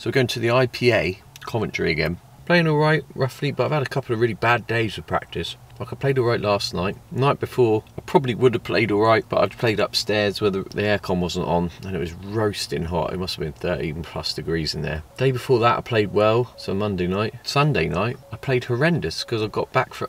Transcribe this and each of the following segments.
So we're going to the IPA, Coventry again. Playing alright, roughly, but I've had a couple of really bad days of practice. Like I played alright last night. The night before, I probably would have played alright, but I'd played upstairs where the aircon wasn't on, and it was roasting hot. It must have been 30 plus degrees in there. Day before that, I played well, so Monday night. Sunday night, I played horrendous, because I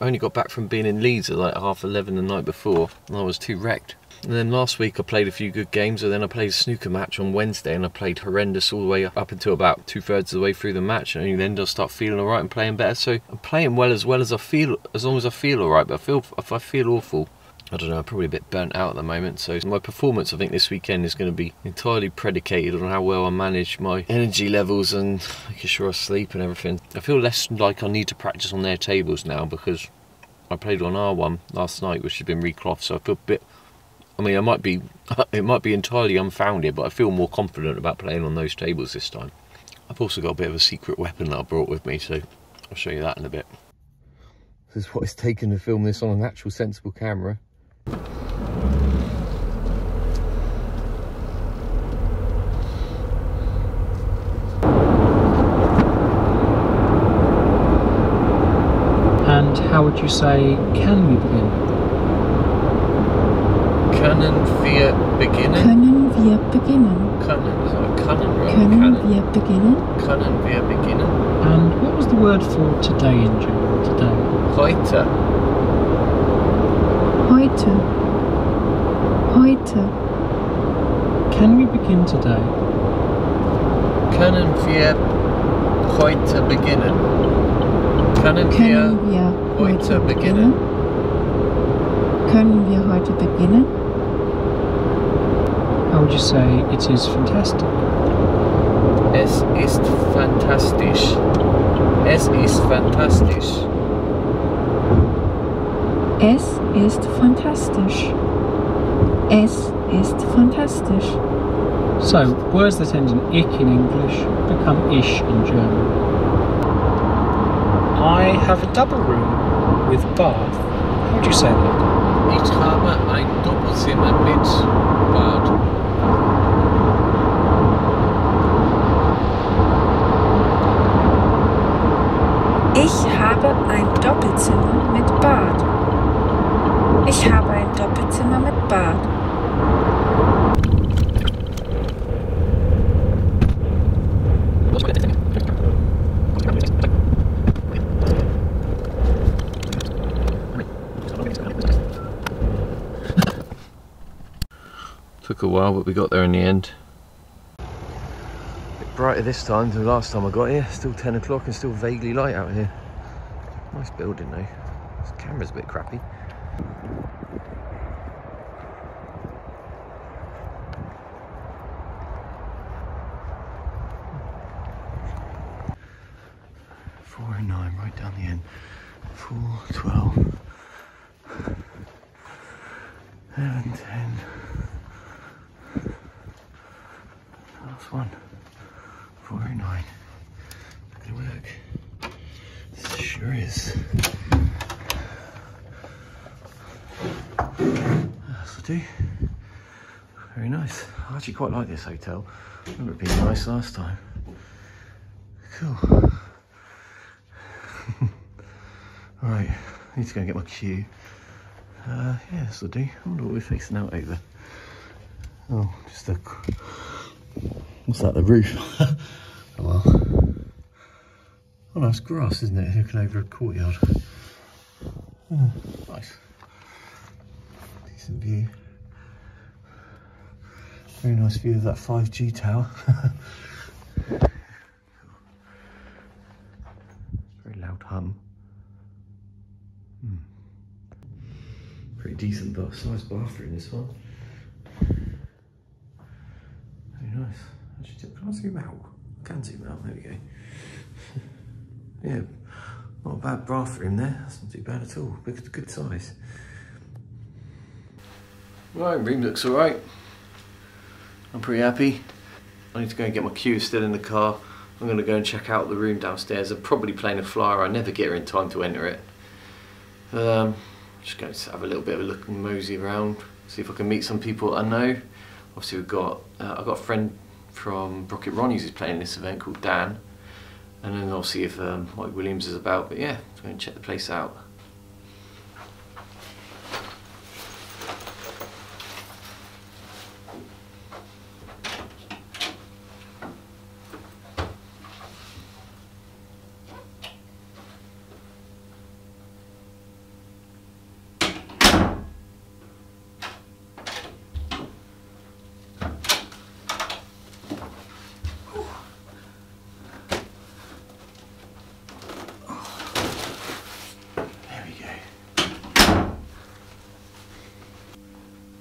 only got back from being in Leeds at like 11:30 the night before, and I was too wrecked. And then last week I played a few good games, and then I played a snooker match on Wednesday, and I played horrendous all the way up until about 2/3 of the way through the match, and then I'll start feeling alright and playing better. So I'm playing well as I feel, as long as I feel alright. But if I feel awful, I don't know, I'm probably a bit burnt out at the moment. So my performance, I think, this weekend is going to be entirely predicated on how well I manage my energy levels and making sure I sleep and everything. I feel less like I need to practice on their tables now, because I played on R1 last night, which has been reclothed, so I feel a bit, I mean, it might be entirely unfounded, but I feel more confident about playing on those tables this time. I've also got a bit of a secret weapon that I brought with me, so I'll show you that in a bit. This is what it's taken to film this on an actual sensible camera. And how would you say, can we begin? Können wir beginnen? Können wir beginnen? Können, is that können, right? Können wir beginnen? Können wir beginnen? And what was the word for today in German? Today. Heute. Heute. Heute. Can we begin today? Können wir heute beginnen? Können wir heute beginnen? Können wir heute beginnen? How would you say it is fantastic? Es ist fantastisch. Es ist fantastisch. Es ist fantastisch. Es ist fantastisch. So, words that end in ich in English become ish in German. I have a double room with bath. How would you say that? Ich habe ein Doppelzimmer mit Bad. Ich habe ein Doppelzimmer mit Bad. Ich habe ein Doppelzimmer mit Bad. Took a while, but we got there in the end. A bit brighter this time than the last time I got here. Still 10 o'clock and still vaguely light out here. Nice building though. This camera's a bit crappy. Four and 9 right down the end. 4, 12, 11, 10. Last one. 409. Good work. This sure is. That'll do. Very nice. I actually quite like this hotel. I remember it being nice last time. Cool. Right, I need to go and get my cue. Yeah, this'll do. I wonder what we're fixing out over. Oh, just a... What's that, the roof? Oh well. Oh, nice grass, isn't it? Looking over a courtyard. Oh, nice. Decent view. Very nice view of that 5G tower. Very loud hum. Pretty decent size bathroom, this one. Very nice. Actually, can I zoom out? I can zoom out, there we go. Yeah, not a bad bathroom there. That's not too bad at all. Good size. Right, room looks alright. I'm pretty happy. I need to go and get my cue, still in the car. I'm going to go and check out the room downstairs. I'm probably playing a flyer. I never get her in time to enter it. Just going to have a little bit of a look and mosey around, see if I can meet some people I know. Obviously I've got a friend from Rocket Ronnie's who's playing this event called Dan, and then I'll see if Mike Williams is about. But yeah, let's go and check the place out.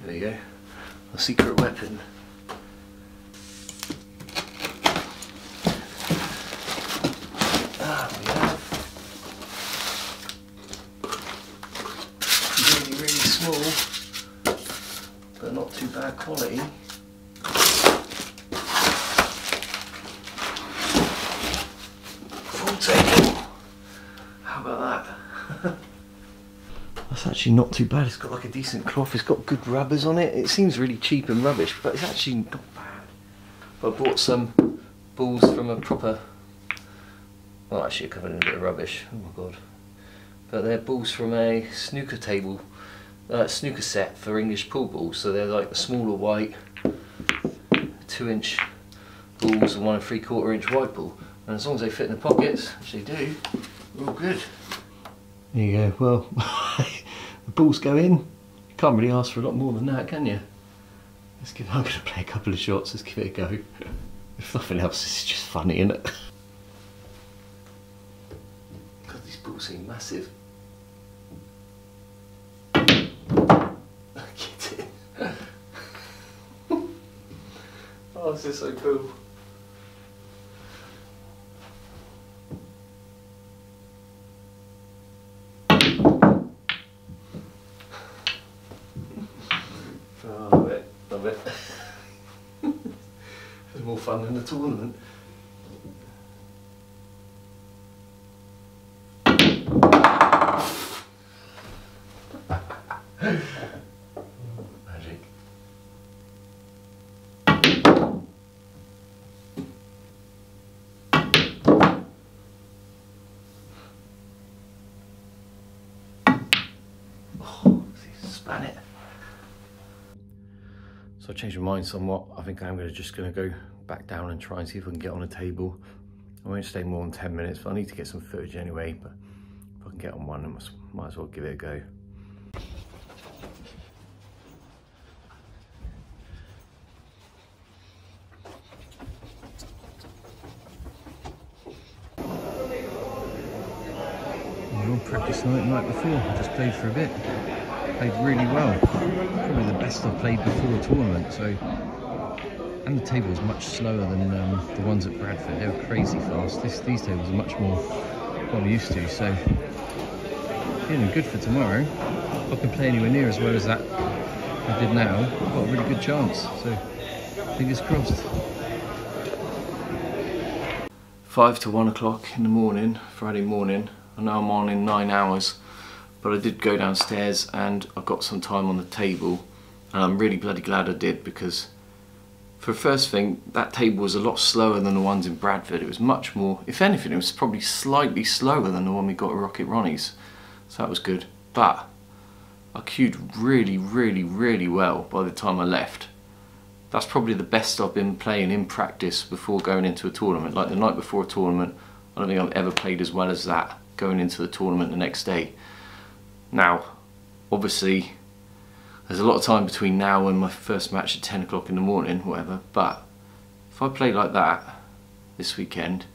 There you go, a secret weapon. Ah, we have really, really small, but not too bad quality. Full table. How about that? That's actually not too bad. It's got like a decent cloth. It's got good rubbers on it. It seems really cheap and rubbish, but it's actually not bad. I bought some balls from a proper... Well, actually covered in a bit of rubbish. Oh my god. But they're balls from a snooker table, snooker set for English pool balls. So they're like the smaller white 2-inch balls and 1 3/4 inch white ball. And as long as they fit in the pockets, which they do, we're all good. There you go. Well, the balls go in. You can't really ask for a lot more than that, can you? I'm going to play a couple of shots. Let's give it a go. If nothing else, this is just funny, isn't it? God, these balls seem massive. Get it. Oh, this is so cool. Oh, love it. It's more fun than the tournament. Magic. Oh, see, span it. So I changed my mind somewhat. I think I'm just going to go back down and try and see if I can get on a table. I won't stay more than 10 minutes, but I need to get some footage anyway. But if I can get on one, I might as well give it a go. Well, practice night before. I just played for a bit. Played really well. Probably the best I've played before a tournament. So, and the table was much slower than the ones at Bradford. They were crazy fast. These tables are much more what I'm used to. So, feeling good for tomorrow. If I can play anywhere near as well as that I did now, I've got a really good chance. So, fingers crossed. 5 to 1 o'clock in the morning, Friday morning. I know I'm on in 9 hours, but I did go downstairs and I got some time on the table, and I'm really bloody glad I did, because for the first thing, that table was a lot slower than the ones in Bradford. It was much more, if anything, it was probably slightly slower than the one we got at Rocket Ronnie's, so that was good. But I queued really, really, really well by the time I left. That's probably the best I've been playing in practice before going into a tournament. Like the night before a tournament, I don't think I've ever played as well as that going into the tournament the next day. Now, obviously, there's a lot of time between now and my first match at 10 o'clock in the morning, whatever, but if I play like that this weekend,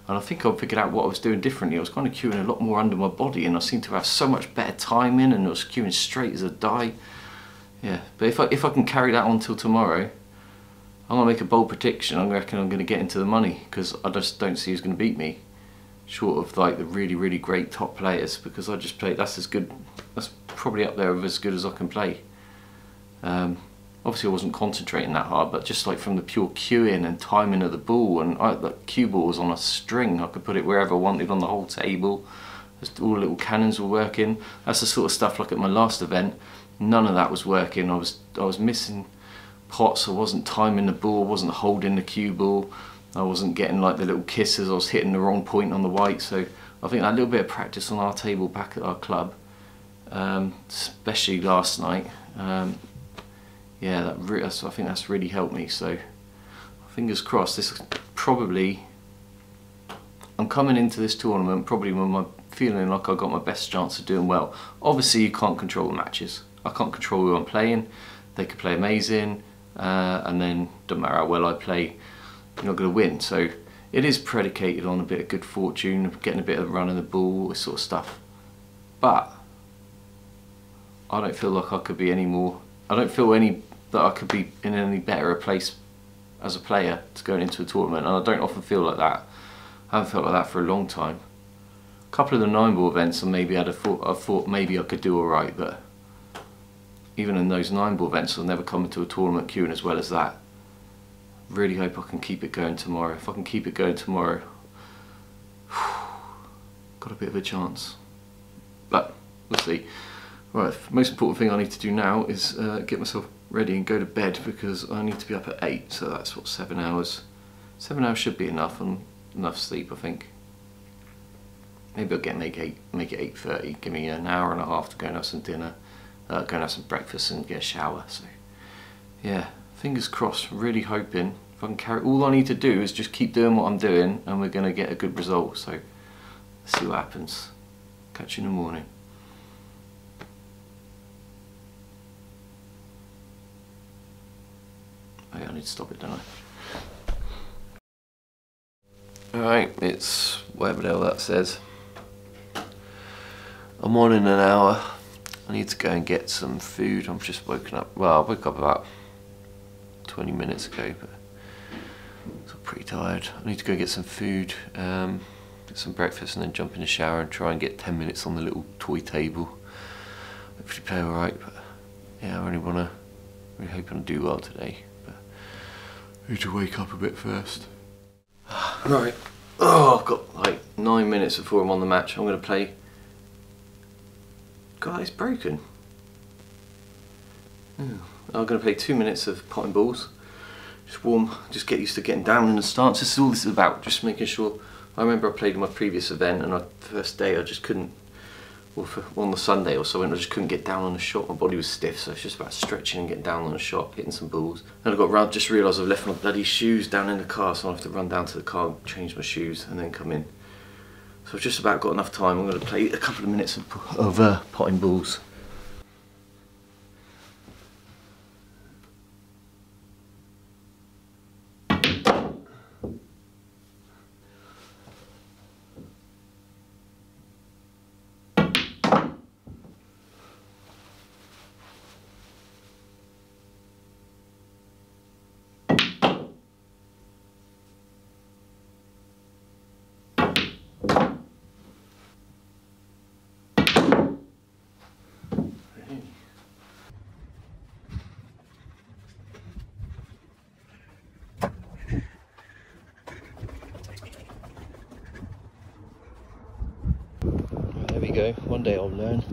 and I think I've figured out what I was doing differently. I was kind of queuing a lot more under my body, and I seemed to have so much better timing, and I was queuing straight as a die. Yeah, but if I can carry that on till tomorrow, I'm going to make a bold prediction. I reckon I'm going to get into the money, because I just don't see who's going to beat me, short of like the really, really great top players, because I just played, that's as good, that's probably up there with as good as I can play. Obviously I wasn't concentrating that hard, but just like from the pure cueing and timing of the ball, and the cue ball was on a string. I could put it wherever I wanted on the whole table. Just all the little cannons were working. That's the sort of stuff like at my last event. None of that was working. I was missing pots. I wasn't timing the ball, wasn't holding the cue ball, I wasn't getting like the little kisses, I was hitting the wrong point on the white. So I think that little bit of practice on our table back at our club, especially last night, yeah, I think that's really helped me. So fingers crossed, this is probably, I'm coming into this tournament probably with my feeling like I got my best chance of doing well. Obviously you can't control the matches, I can't control who I'm playing. They could play amazing, and then don't matter how well I play, you're not going to win. So it is predicated on a bit of good fortune, getting a bit of run in the ball, this sort of stuff. But I don't feel like I could be any more, I don't feel that I could be in any better a place as a player to go into a tournament, and I don't often feel like that. I haven't felt like that for a long time. A couple of the 9-ball events, I thought maybe I could do alright, but even in those 9-ball events, I'll never come into a tournament queuing as well as that. Really hope I can keep it going tomorrow. If I can keep it going tomorrow, got a bit of a chance. But we'll see. Right, the most important thing I need to do now is get myself ready and go to bed, because I need to be up at 8, so that's what, 7 hours. 7 hours should be enough, and enough sleep, I think. Maybe I'll make it 8:30, give me an hour and a half to go and have some dinner, go and have some breakfast and get a shower. So yeah, fingers crossed, really hoping if I can carry, all I need to do is just keep doing what I'm doing and we're going to get a good result. So let's see what happens. Catch you in the morning. Oh yeah, I need to stop it, don't I? Alright, it's whatever the hell that says. I'm on in an hour. I need to go and get some food. I'm just woken up. Well, I woke up about 20 minutes ago, but I'm pretty tired. I need to go get some food, get some breakfast, and then jump in the shower and try and get 10 minutes on the little toy table. Hopefully play alright, but yeah, I really hoping to do well today. But I need to wake up a bit first. Right. Oh, I've got like 9 minutes before I'm on the match. I'm going to play. God, it's broken. I'm going to play 2 minutes of potting balls. Just warm, just get used to getting down in the stance. This is all this is about, just making sure. I remember I played in my previous event, and first day I just couldn't, or on the Sunday or so, I just couldn't get down on the shot. My body was stiff, so it's just about stretching and getting down on the shot, hitting some balls. And I got round, just realised I've left my bloody shoes down in the car, so I have to run down to the car, change my shoes, and then come in. So I've just about got enough time. I'm going to play a couple of minutes of potting balls. There we go, one day I'll learn.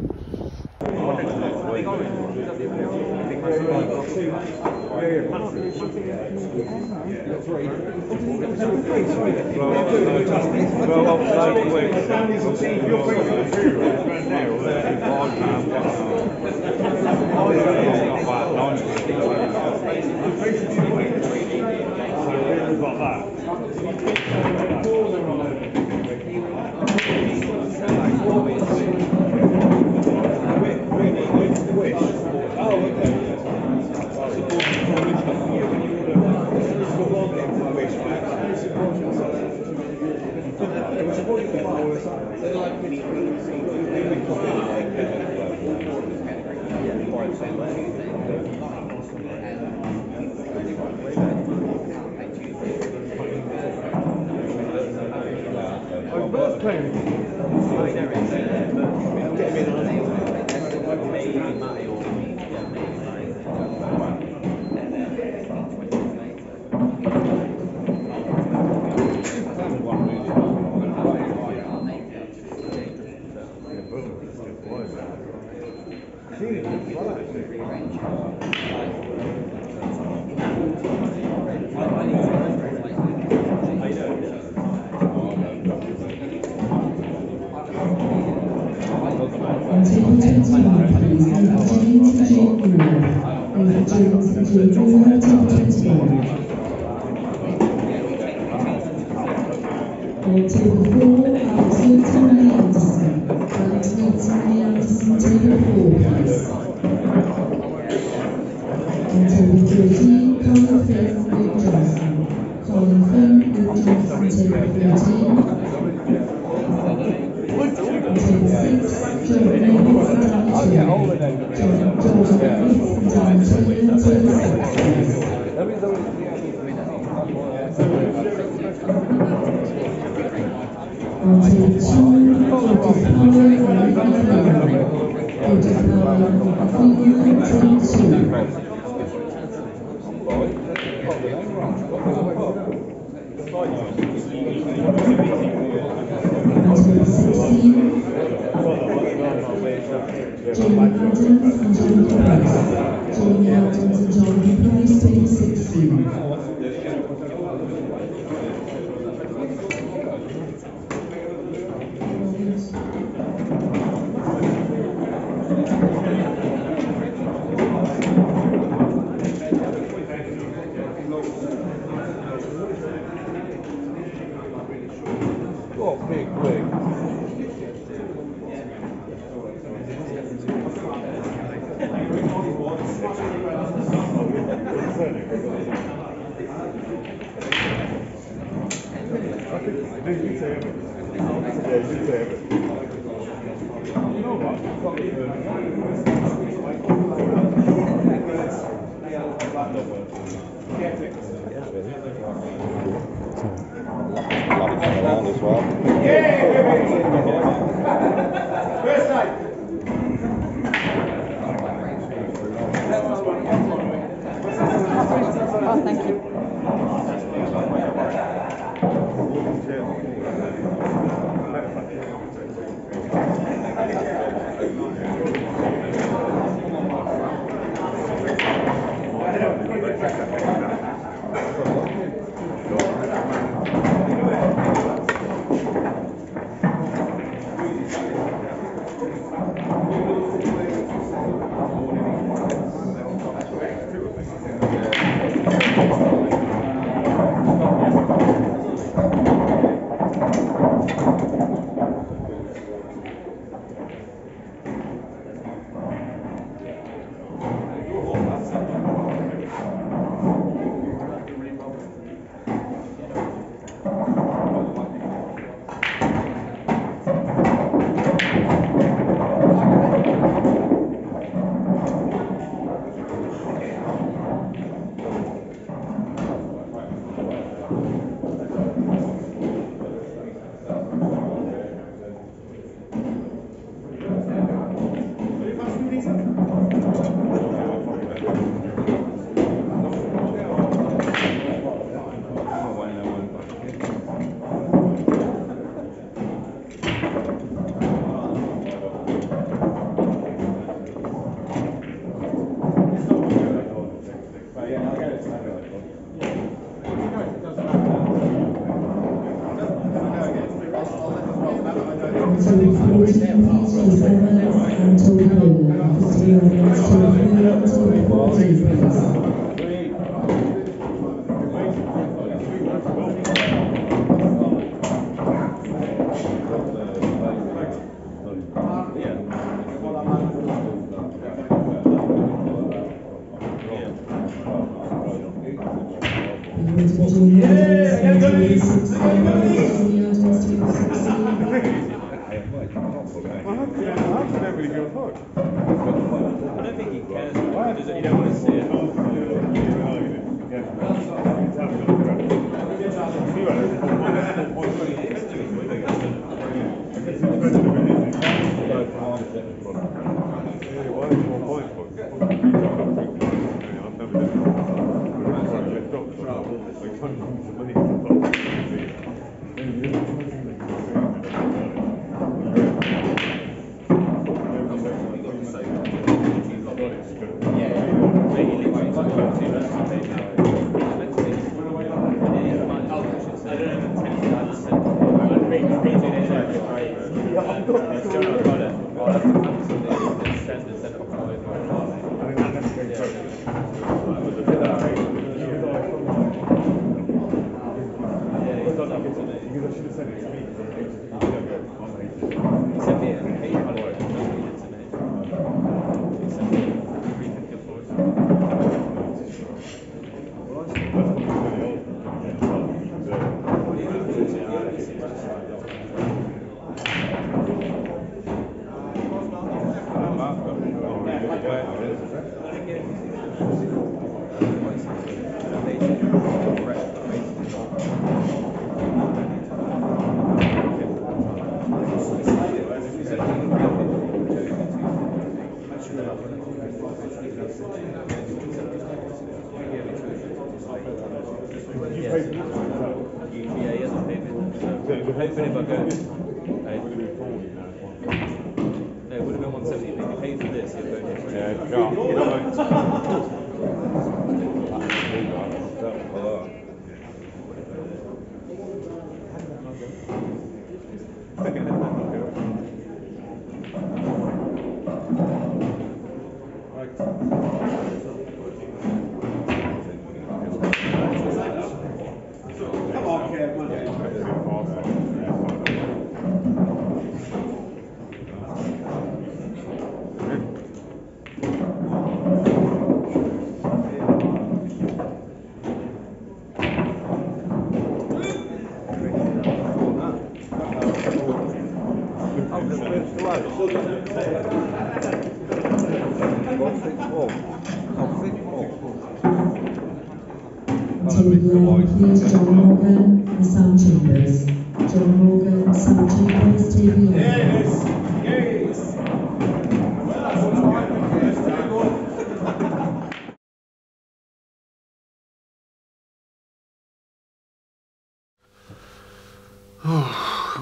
Here's John Morgan and Sam Chambers. John Morgan, Sam Chambers, TV. Yes, yes.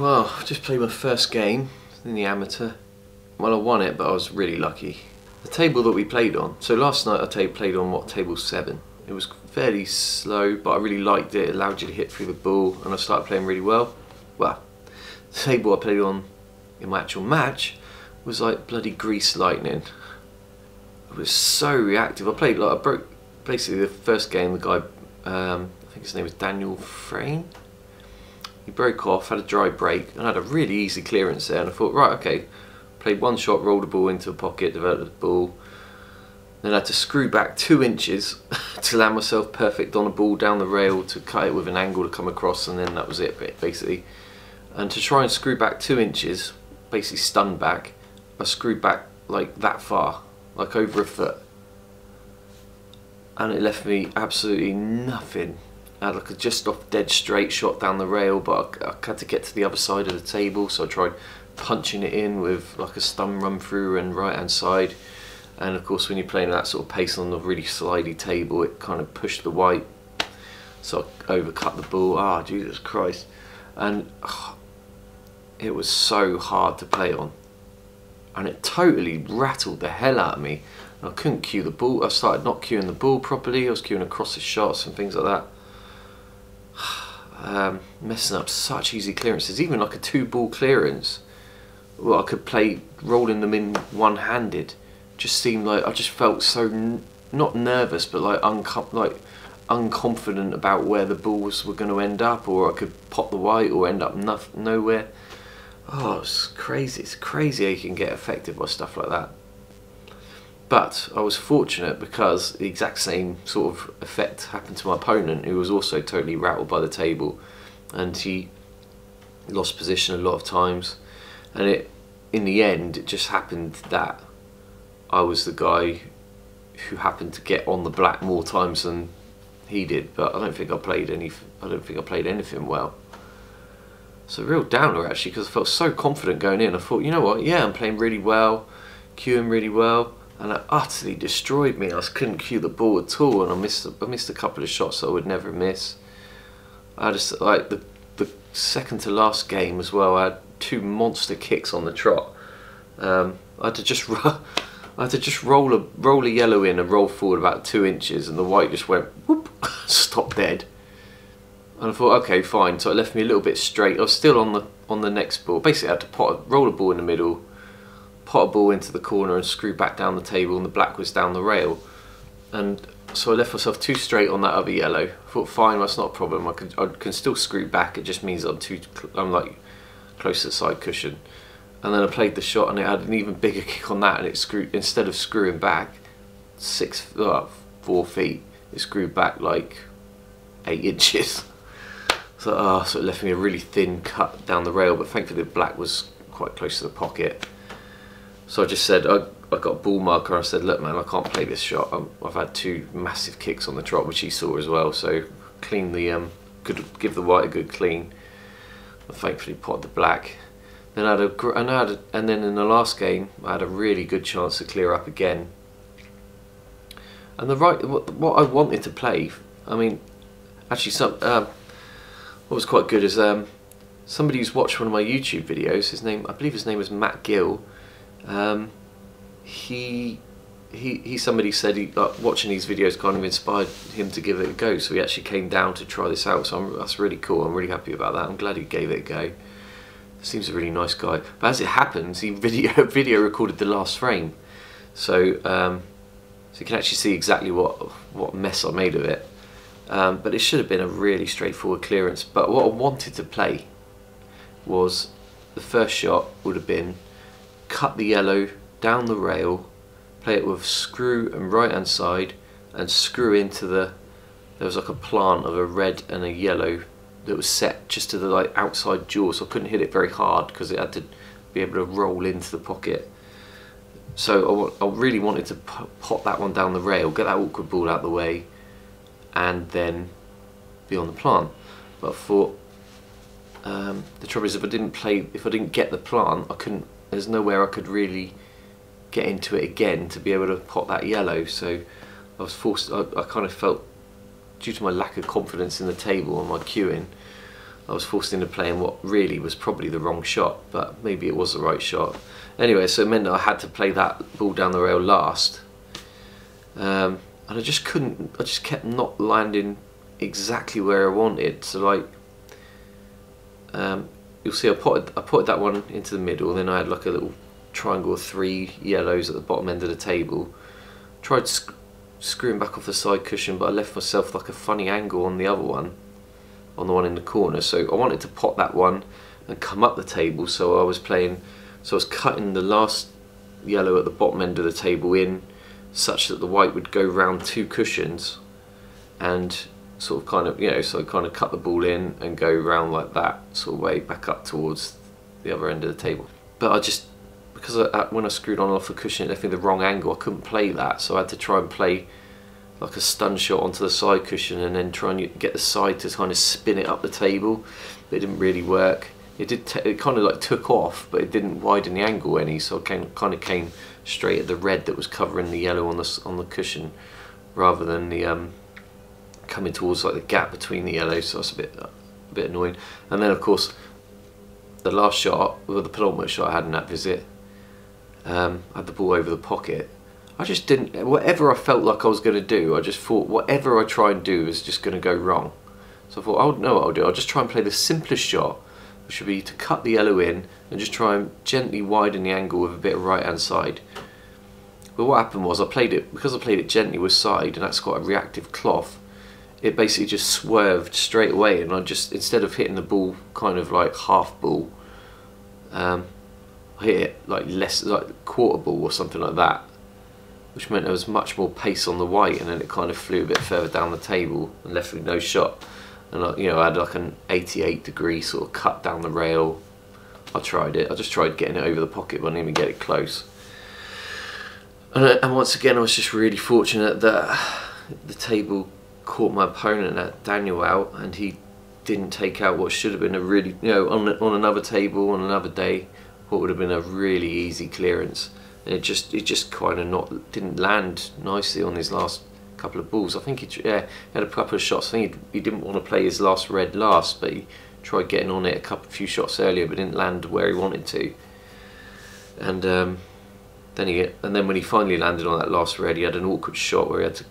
Well, I just played my first game in the amateur. Well, I won it, but I was really lucky. The table that we played on, so last night I played on table 7. It was fairly slow, but I really liked it. It allowed you to hit through the ball, and I started playing really well. Well, the table I played on in my actual match was like bloody grease lightning. It was so reactive. I broke basically the first game. The guy, I think his name was Daniel Frayne. He broke off, had a dry break, and had a really easy clearance there. And I thought, right, okay. Played one shot, rolled the ball into a pocket, developed the ball. Then I had to screw back 2 inches to land myself perfect on a ball down the rail to cut it with an angle to come across, and then that was it basically. And to try and screw back 2 inches, basically stunned back, I screwed back like that far, like over a foot. And it left me absolutely nothing. I had like a just off dead straight shot down the rail, but I had to get to the other side of the table, so I tried punching it in with like a stun run through and right hand side. And of course when you're playing at that sort of pace on a really slidey table, it kind of pushed the white, so I overcut the ball. Ah, Jesus Christ. And it was so hard to play on, and it totally rattled the hell out of me. And I couldn't cue the ball. I started not cueing the ball properly. I was cueing across the shots and things like that. Messing up such easy clearances, even like a 2-ball clearance. Well, I could play rolling them in one-handed. Just seemed like I just felt so not nervous, but like unconfident about where the balls were going to end up, or I could pop the white or end up nowhere. Oh, it's crazy! It's crazy how you can get affected by stuff like that. But I was fortunate because the exact same sort of effect happened to my opponent, who was also totally rattled by the table, and he lost position a lot of times. And in the end, it just happened that I was the guy who happened to get on the black more times than he did. But I don't think I played anything well. So real downer actually, because I felt so confident going in. I thought, you know what? Yeah, I'm playing really well, cueing really well, and it utterly destroyed me. I couldn't cue the ball at all, and I missed a couple of shots that I would never miss. I just like the second to last game as well. I had 2 monster kicks on the trot. I had to just roll a yellow in and roll forward about 2 inches, and the white just went whoop, stopped dead. And I thought, okay, fine. So it left me a little bit straight. I was still on the next ball. Basically, I had to roll a ball in the middle, pot a ball into the corner, and screw back down the table, and the black was down the rail. And So I left myself too straight on that other yellow. Thought fine, that's not a problem. I can still screw back. It just means I'm like close to the side cushion. And then I played the shot and it had an even bigger kick on that, and it screwed, instead of screwing back 4 feet, it screwed back like 8 inches. So it left me a really thin cut down the rail, but thankfully the black was quite close to the pocket. So I just said, I got a ball marker, I said, look man, I can't play this shot. I've had 2 massive kicks on the trot, which he saw as well, so clean the, could give the white a good clean. I thankfully potted the black. Then and then in the last game, I had a really good chance to clear up again. And what I wanted to play, I mean, actually what was quite good is somebody who's watched one of my YouTube videos, I believe his name was Matt Gill. Somebody said watching these videos kind of inspired him to give it a go, so he actually came down to try this out. So that's really cool. I'm really happy about that. I'm glad he gave it a go. Seems a really nice guy. But as it happens, he video recorded the last frame, so you can actually see exactly what mess I made of it. But it should have been a really straightforward clearance. But what I wanted to play was, the first shot would have been cut the yellow down the rail, play it with screw and right hand side, and screw into there was like a plant of a red and a yellow that was set just to the like outside jaw, so I couldn't hit it very hard because it had to be able to roll into the pocket. So I really wanted to pop that one down the rail, get that awkward ball out of the way, and then be on the plant. But I thought the trouble is, if I didn't get the plant, there's nowhere I could really get into it again to be able to pot that yellow. So I was forced, I kind of felt, due to my lack of confidence in the table and my cueing, I was forced into playing what really was probably the wrong shot, but maybe it was the right shot. Anyway, so it meant that I had to play that ball down the rail last. And I just kept not landing exactly where I wanted. So like, you'll see I potted that one into the middle, then I had like a little triangle of 3 yellows at the bottom end of the table. Tried screwing back off the side cushion, but I left myself like a funny angle on the other one, on the one in the corner. So I wanted to pot that one and come up the table, so I was cutting the last yellow at the bottom end of the table in such that the white would go round 2 cushions and sort of kind of, you know, so I kind of cut the ball in and go round like that sort of way back up towards the other end of the table. But I just, because when I screwed on and off the cushion, it left me the wrong angle. I couldn't play that, so I had to try and play like a stun shot onto the side cushion and then try and get the side to kind of spin it up the table. But it didn't really work. It kind of like took off, but it didn't widen the angle any, so I kind of came straight at the red that was covering the yellow on the cushion, rather than the coming towards like the gap between the yellows. So that's a bit annoying. And then of course the last shot, well, the penultimate shot I had in that visit, I had the ball over the pocket. I just didn't, whatever I felt like I was going to do, I just thought whatever I try and do is just going to go wrong. So I thought, I know what I'll do, I'll just try and play the simplest shot, which would be to cut the yellow in and just try and gently widen the angle with a bit of right hand side. But what happened was, because I played it gently with side, and that's got a reactive cloth, it basically just swerved straight away, and I just, instead of hitting the ball kind of like half ball, I hit it like less, like quarter ball or something like that, which meant there was much more pace on the white, and then it kind of flew a bit further down the table and left me no shot. And I had like an 88-degree sort of cut down the rail. I tried it. I just tried getting it over the pocket, but I didn't even get it close. And once again, I was just really fortunate that the table caught my opponent, Daniel, out, and he didn't take out what should have been a really, on another table, on another day, what would have been a really easy clearance. And it just kind of didn't land nicely on his last couple of balls. I think he had a couple of shots. I think he didn't want to play his last red last, but he tried getting on it a few shots earlier, but didn't land where he wanted to. And then when he finally landed on that last red, he had an awkward shot where he had to,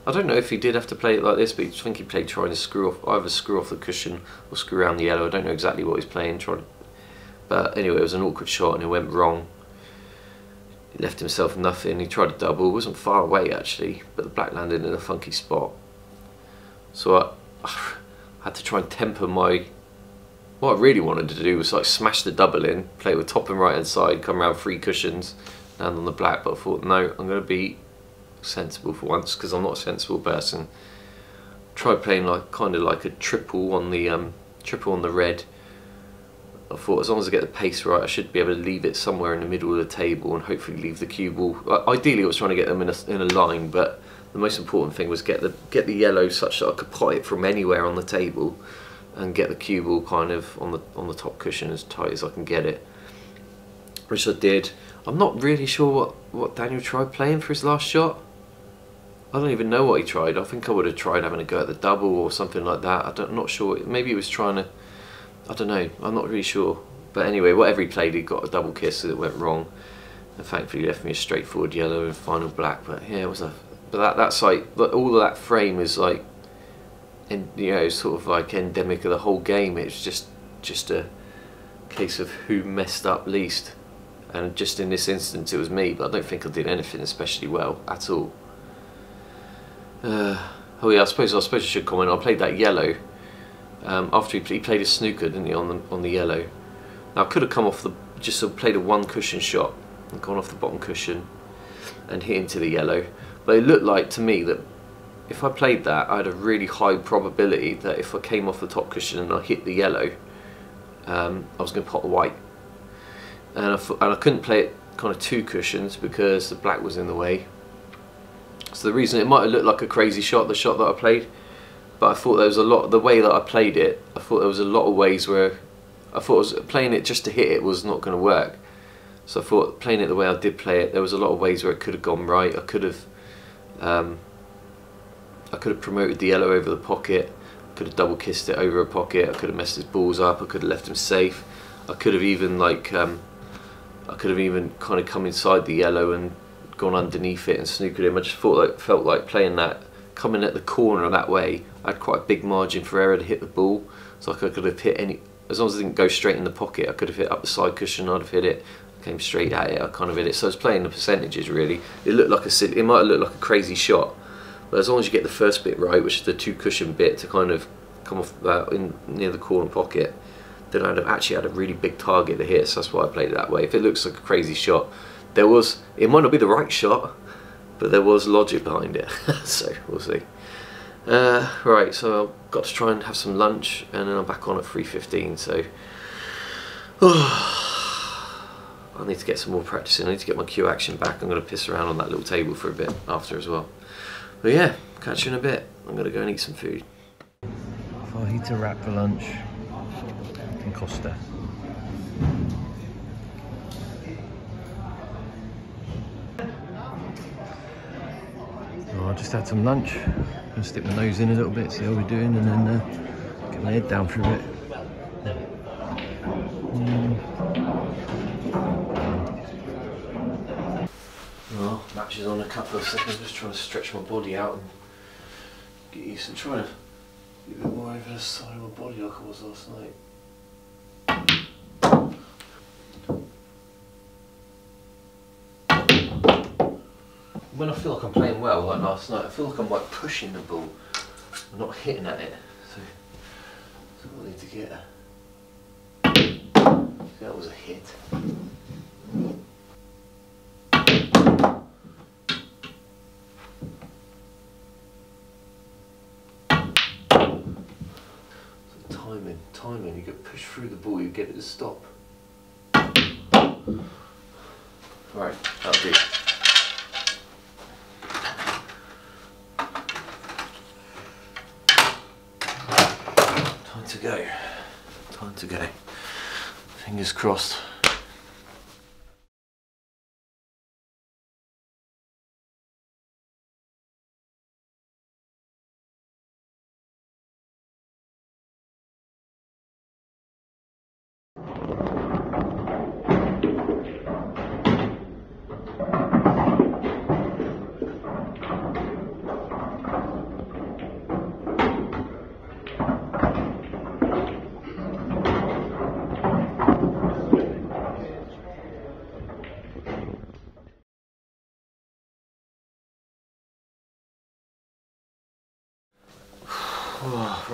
I don't know if he did have to play it like this, but I think he played trying to either screw off the cushion or screw around the yellow. I don't know exactly what he's playing. But anyway, it was an awkward shot and it went wrong. left himself nothing. He tried a double, it wasn't far away actually, but the black landed in a funky spot. So I had to try and temper my... What I really wanted to do was like smash the double in, play it with top and right hand side, come around 3 cushions, land on the black, but I thought no, I'm going to be sensible for once, because I'm not a sensible person. Tried playing like kind of like a triple on the red. I thought as long as I get the pace right, I should be able to leave it somewhere in the middle of the table and hopefully leave the cue ball. Ideally I was trying to get them in a line, but the most important thing was get the yellow such that I could pot it from anywhere on the table and get the cue ball kind of on the top cushion as tight as I can get it, which I did. I'm not really sure what Daniel tried playing for his last shot. I don't even know what he tried. I think I would have tried having a go at the double or something like that. I'm not sure. Maybe he was trying to... I don't know. I'm not really sure. But anyway, whatever he played, he got a double kiss, so it went wrong. And thankfully, he left me a straightforward yellow and final black. But yeah, it was a... But that's like... All of that frame is like... And, you know, sort of like endemic of the whole game. It's just a case of who messed up least. And just in this instance, it was me. But I don't think I did anything especially well at all. Oh yeah, I suppose I should comment. I played that yellow after he played a snooker, didn't he, on the yellow. Now I could have come off just sort of played a 1 cushion shot and gone off the bottom cushion and hit into the yellow. But it looked like to me that if I played that, I had a really high probability that if I came off the top cushion and I hit the yellow, I was going to pot the white. And I couldn't play it kind of 2 cushions because the black was in the way. So the reason it might have looked like a crazy shot, the shot that I played, but I thought there was a lot, the way that I played it, I thought there was a lot of ways where I thought playing it just to hit it was not going to work. So I thought playing it the way I did play it, there was a lot of ways where it could have gone right. I could have promoted the yellow over the pocket, I could have double kissed it over a pocket, I could have messed his balls up, I could have left him safe, I could have even like kind of come inside the yellow and gone underneath it and snookered him. I just felt like playing that, coming at the corner that way, I had quite a big margin for error to hit the ball, so I could have hit any, as long as I didn't go straight in the pocket, I could have hit up the side cushion, I'd have hit it, I came straight at it, I kind of hit it. So I was playing the percentages really. It looked like it might have looked like a crazy shot, but as long as you get the first bit right, which is the 2 cushion bit to kind of come off near the corner pocket, then I'd have actually had a really big target to hit, so that's why I played it that way. If it looks like a crazy shot, it might not be the right shot, but there was logic behind it. So we'll see. Right, so I've got to try and have some lunch, and then I'm back on at 3:15. So I need to get some more practice in. I need to get my cue action back. I'm going to piss around on that little table for a bit after as well. But yeah, catch you in a bit. I'm going to go and eat some food. Fajita wrap for lunch in Costa. I just had some lunch. I'm going to stick my nose in a little bit, see how we're doing, and then get my head down for a bit. Well, match is on a couple of seconds, just trying to stretch my body out and get used to trying to get a bit more over the side of my body like I was last night. When I feel like I'm playing well, like last night, I feel like I'm like pushing the ball, I'm not hitting at it. So I need to get that was a hit. So timing, you get pushed through the ball, you get it to stop. Alright, that'll do. Time to go. Fingers crossed.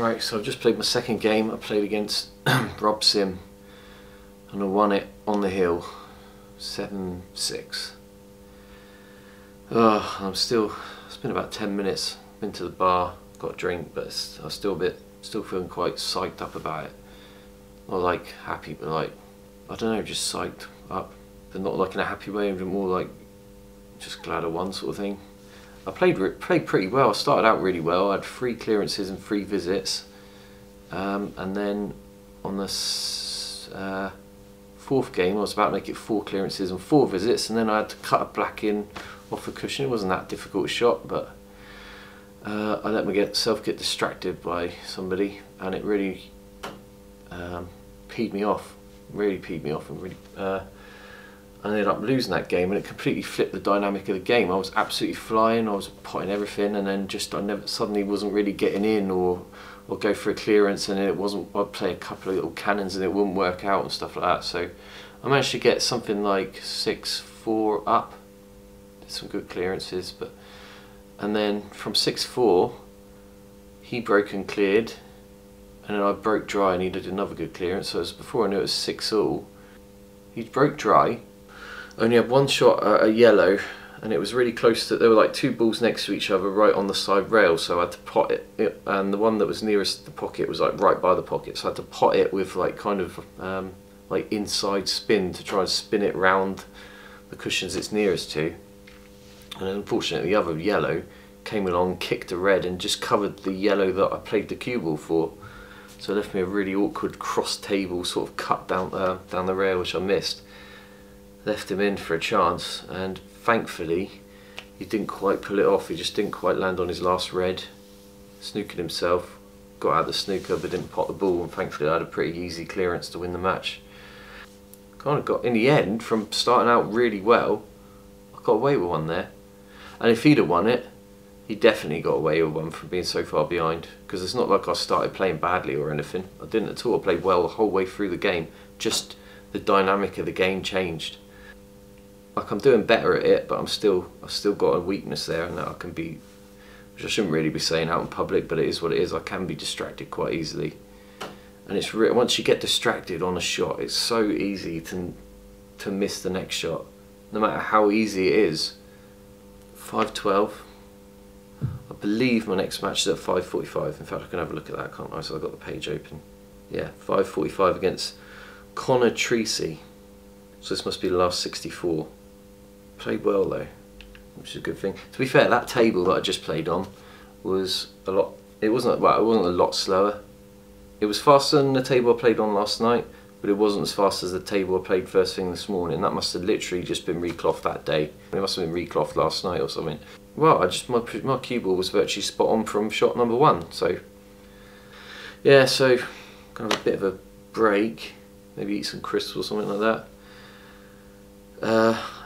Right, so I've just played my second game. I played against Rob Sim and I won it on the hill, 7-6. I'm still, it's been about 10 minutes, been to the bar, got a drink, but I'm still feeling quite psyched up about it. Not like happy, but like, I don't know, just psyched up, but not like in a happy way, but more like just glad I won sort of thing. I played pretty well. I started out really well. I had 3 clearances and 3 visits, and then on the 4th game I was about to make it 4 clearances and 4 visits, and then I had to cut a black in off a cushion. It wasn't that difficult a shot, but I let myself get distracted by somebody, and it really peed me off. Really peed me off, and really. I ended up losing that game, and it completely flipped the dynamic of the game. I was absolutely flying, I was potting everything, and then just suddenly wasn't really getting in or go for a clearance, and it wasn't. I'd play a couple of little cannons and it wouldn't work out and stuff like that. So I managed to get something like 6-4 up, did some good clearances, and then from 6-4 he broke and cleared, and then I broke dry and he did another good clearance. So before I knew it was 6-all. He broke dry. Only had 1 shot at a yellow, and it was really close to, there were like 2 balls next to each other right on the side rail, so I had to pot it, and the one that was nearest the pocket was like right by the pocket, so I had to pot it with like kind of like inside spin to try and spin it round the cushions it's nearest to. And unfortunately the other yellow came along, kicked a red and just covered the yellow that I played the cue ball for, so it left me a really awkward cross table sort of cut down the rail, which I missed. Left him in for a chance, and thankfully he didn't quite pull it off. He just didn't quite land on his last red. Snookered himself, got out the snooker but didn't pot the ball, and thankfully I had a pretty easy clearance to win the match. Kind of got, in the end, from starting out really well, I got away with one there. And if he'd have won it, he definitely got away with one from being so far behind, because it's not like I started playing badly or anything. I didn't at all. I played well the whole way through the game, just the dynamic of the game changed. Like, I'm doing better at it, but I've still got a weakness there, and that I can be, which I shouldn't really be saying out in public, but it is what it is. I can be distracted quite easily, and it's once you get distracted on a shot, it's so easy to miss the next shot, no matter how easy it is. 5-12. I believe my next match is at 5:45. In fact, I can have a look at that, can't I? So I've got the page open. Yeah, 5:45 against Connor Treacy. So this must be the last 64. Played well though, which is a good thing. To be fair, that table that I just played on was a lot. It wasn't a lot slower. It was faster than the table I played on last night, but it wasn't as fast as the table I played first thing this morning. That must have literally just been reclothed that day. It must have been reclothed last night or something. Well, my cue ball was virtually spot on from shot number 1. So yeah, so kind of a bit of a break. Maybe eat some crisps or something like that.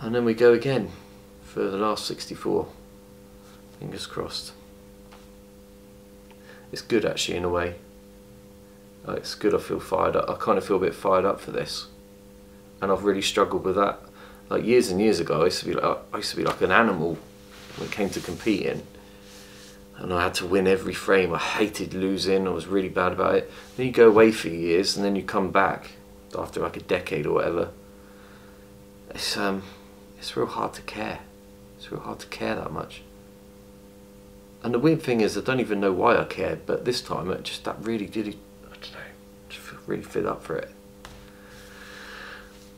And then we go again for the last 64. Fingers crossed. It's good actually in a way. It's good. I feel fired up. I kind of feel a bit fired up for this, and I've really struggled with that. Like years and years ago, I used to be like an animal when it came to competing, and I had to win every frame. I hated losing. I was really bad about it. Then you go away for years, and then you come back after like a decade or whatever. It's real hard to care. It's real hard to care that much. And the weird thing is, I don't even know why I cared, but this time that really did. I don't know. Just really fed up for it.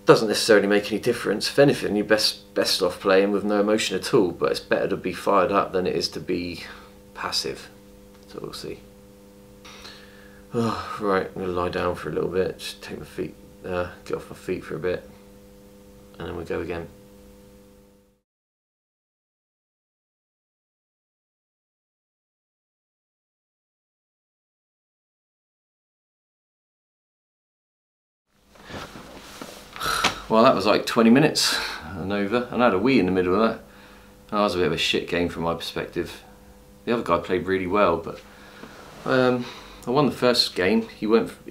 Doesn't necessarily make any difference. If anything, you're best off playing with no emotion at all. But it's better to be fired up than it is to be passive. So we'll see. Oh, right, I'm gonna lie down for a little bit. Just take my feet, get off my feet for a bit. And then we go again. Well, that was like 20 minutes and over, and I had a wee in the middle of that. That was a bit of a shit game from my perspective. The other guy played really well, but I won the first game. He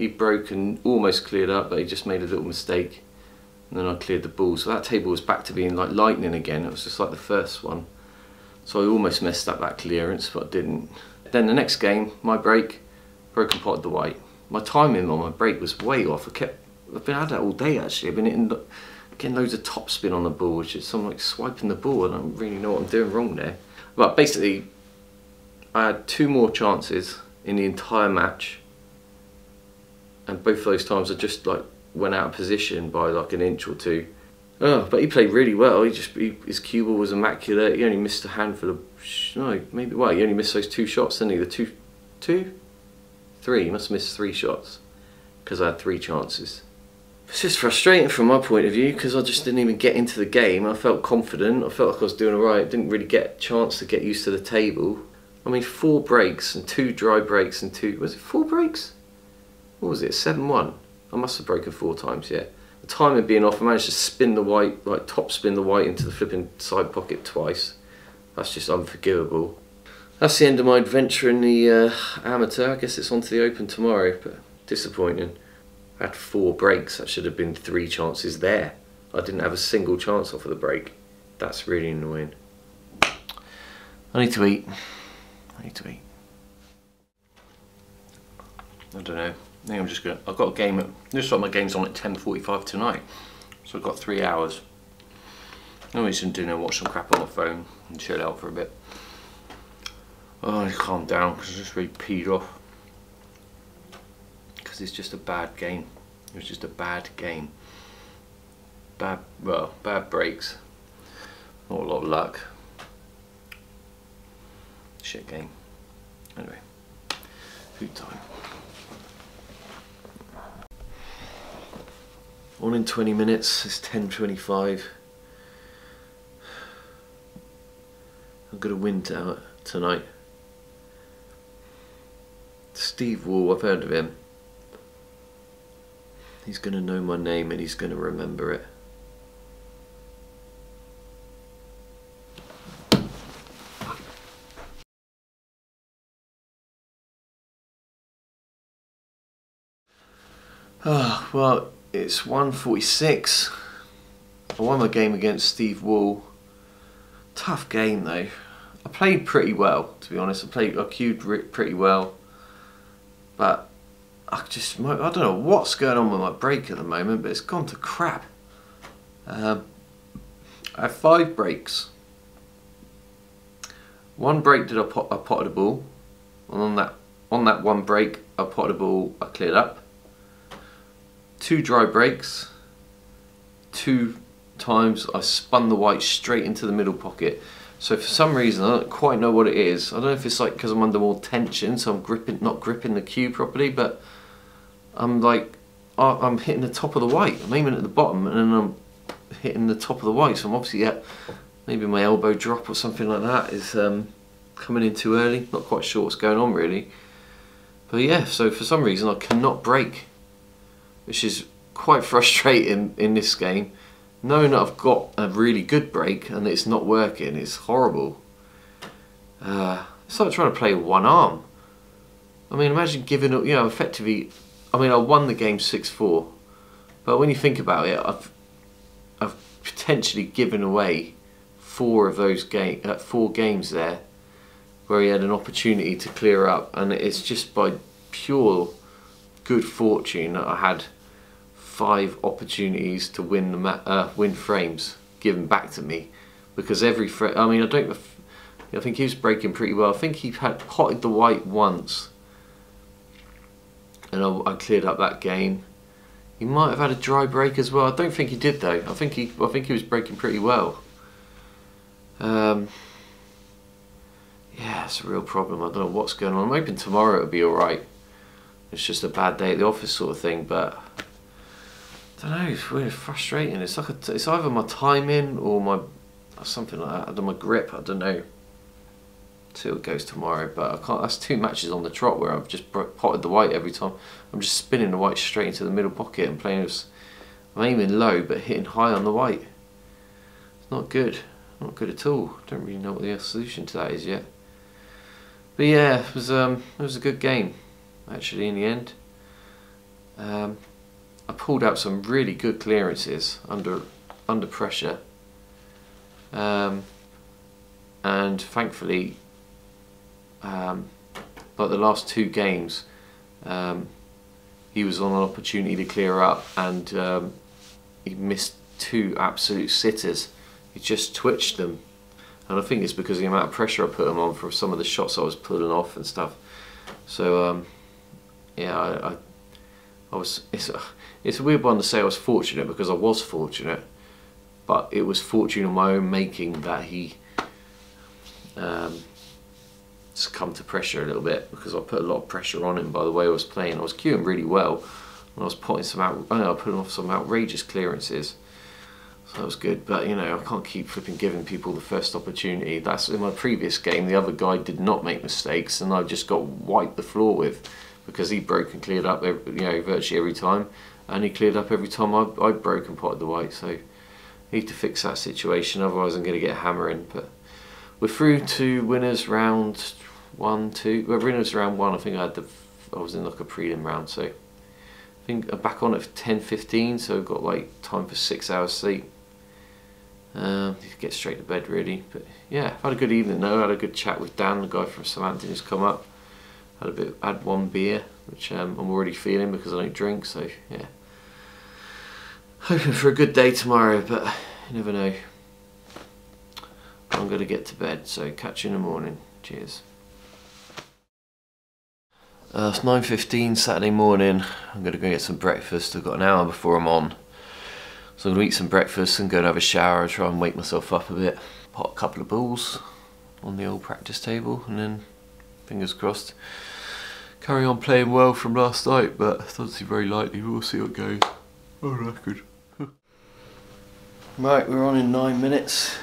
broke and almost cleared up, but he just made a little mistake. And then I cleared the ball, so that table was back to being like lightning again. It was just like the first one. So I almost messed up that clearance, but I didn't. Then the next game, my break, broken potted the white. My timing on my break was way off. I've been at that all day actually. I've been getting loads of top spin on the ball, which is I'm like swiping the ball and I don't really know what I'm doing wrong there. But basically, I had 2 more chances in the entire match, and both of those times I just like went out of position by like an inch or 2. Oh, but he played really well. His cue ball was immaculate. He only missed a handful of he only missed those 2 shots, didn't he? Three. He must have missed 3 shots because I had 3 chances. It's just frustrating from my point of view because I just didn't even get into the game. I felt confident. I felt like I was doing alright. Didn't really get a chance to get used to the table. I mean, 4 breaks and 2 dry breaks and 2... Was it 4 breaks? What was it? 7-1? I must have broken 4 times, yeah. The timing being off, I managed to spin the white, like top spin the white into the flipping side pocket twice. That's just unforgivable. That's the end of my adventure in the amateur. I guess it's on to the Open tomorrow, but disappointing. I had 4 breaks. That should have been 3 chances there. I didn't have a single chance off of the break. That's really annoying. I need to eat. I don't know. I think I'm just gonna. I've got a game. Looks like my game's on at 10:45 tonight, so I've got 3 hours. I'll eat some dinner, watch some crap on my phone, and chill out for a bit. Oh, I calm down because I just really peed off. Because it's just a bad game. It was just a bad game. Bad breaks. Not a lot of luck. Shit game. Anyway, food time. On in 20 minutes, it's 10:25. I'm gonna win tonight. Steve Wall, I've heard of him. He's gonna know my name and he's gonna remember it. Oh, well, it's 1:46. I won my game against Steve Wall. Tough game though. I played pretty well, to be honest. I queued pretty well, but I don't know what's going on with my break at the moment, but it's gone to crap. I have 5 breaks. 1 break did I potted a ball, and on that 1 break I potted a ball, I cleared up. 2 dry breaks. 2 times I spun the white straight into the middle pocket. So for some reason, I don't quite know what it is. I don't know if it's like because I'm under more tension, so I'm not gripping the cue properly, but I'm hitting the top of the white. I'm aiming at the bottom and then I'm hitting the top of the white. So I'm obviously maybe my elbow drop or something like that is coming in too early. Not quite sure what's going on really. But yeah, so for some reason I cannot break, which is quite frustrating in this game. Knowing that I've got a really good break and it's not working is horrible. It's like trying to play with 1 arm. I mean, imagine giving up, effectively, I mean, I won the game 6-4, but when you think about it, I've potentially given away 4 of those 4 games there where he had an opportunity to clear up, and it's just by pure good fortune that I had 5 opportunities to win win frames given back to me, because every frame, I mean, I think he was breaking pretty well. I think he had potted the white once and I cleared up that game. He might have had a dry break as well. I don't think he did though. I think he was breaking pretty well. Yeah, it's a real problem. I don't know what's going on. I'm hoping tomorrow it'll be alright. It's just a bad day at the office sort of thing, but I don't know, it's really frustrating. It's like it's either my timing or something like that, or my grip, I don't know. See how it goes tomorrow, but I can't. That's 2 matches on the trot where I've just potted the white every time. I'm just spinning the white straight into the middle pocket and playing with, I'm aiming low but hitting high on the white. It's not good. Not good at all. Don't really know what the solution to that is yet. But yeah, it was a good game actually in the end. I pulled out some really good clearances under pressure, and thankfully, like the last 2 games, he was on an opportunity to clear up, and he missed 2 absolute sitters. He just twitched them, and I think it's because of the amount of pressure I put him on for some of the shots I was pulling off and stuff. So yeah, I was. It's a weird one to say I was fortunate, because I was fortunate, but it was fortune of my own making that he succumbed to pressure a little bit, because I put a lot of pressure on him by the way I was playing. I was cueing really well, and I was putting putting off some outrageous clearances, so that was good. But you know, I can't keep flipping giving people the first opportunity. That's in my previous game. The other guy did not make mistakes, and I just got wiped the floor with, because he broke and cleared up virtually every time, and he cleared up every time I broke and potted the white. So I need to fix that situation, otherwise I'm going to get hammering. But we're through to winners round 1, 2. Well, winners round 1. I think I was in like a prelim round, so I think I'm back on at 10:15. So I've got like time for 6 hours sleep. Get straight to bed really. But yeah, I've had a good evening though. I had a good chat with Dan, the guy from Southampton who's come up. Had 1 beer, which I'm already feeling because I don't drink. So yeah, hoping for a good day tomorrow, but you never know. I'm gonna get to bed, so catch you in the morning. Cheers. It's 9:15 Saturday morning. I'm gonna go get some breakfast. I've got an hour before I'm on, so I'm gonna eat some breakfast and go and have a shower, try and wake myself up a bit. Pot a couple of balls on the old practice table, and then fingers crossed carry on playing well from last night, but it doesn't seem very likely. We'll see what goes. I reckon. Right, we're on in 9 minutes.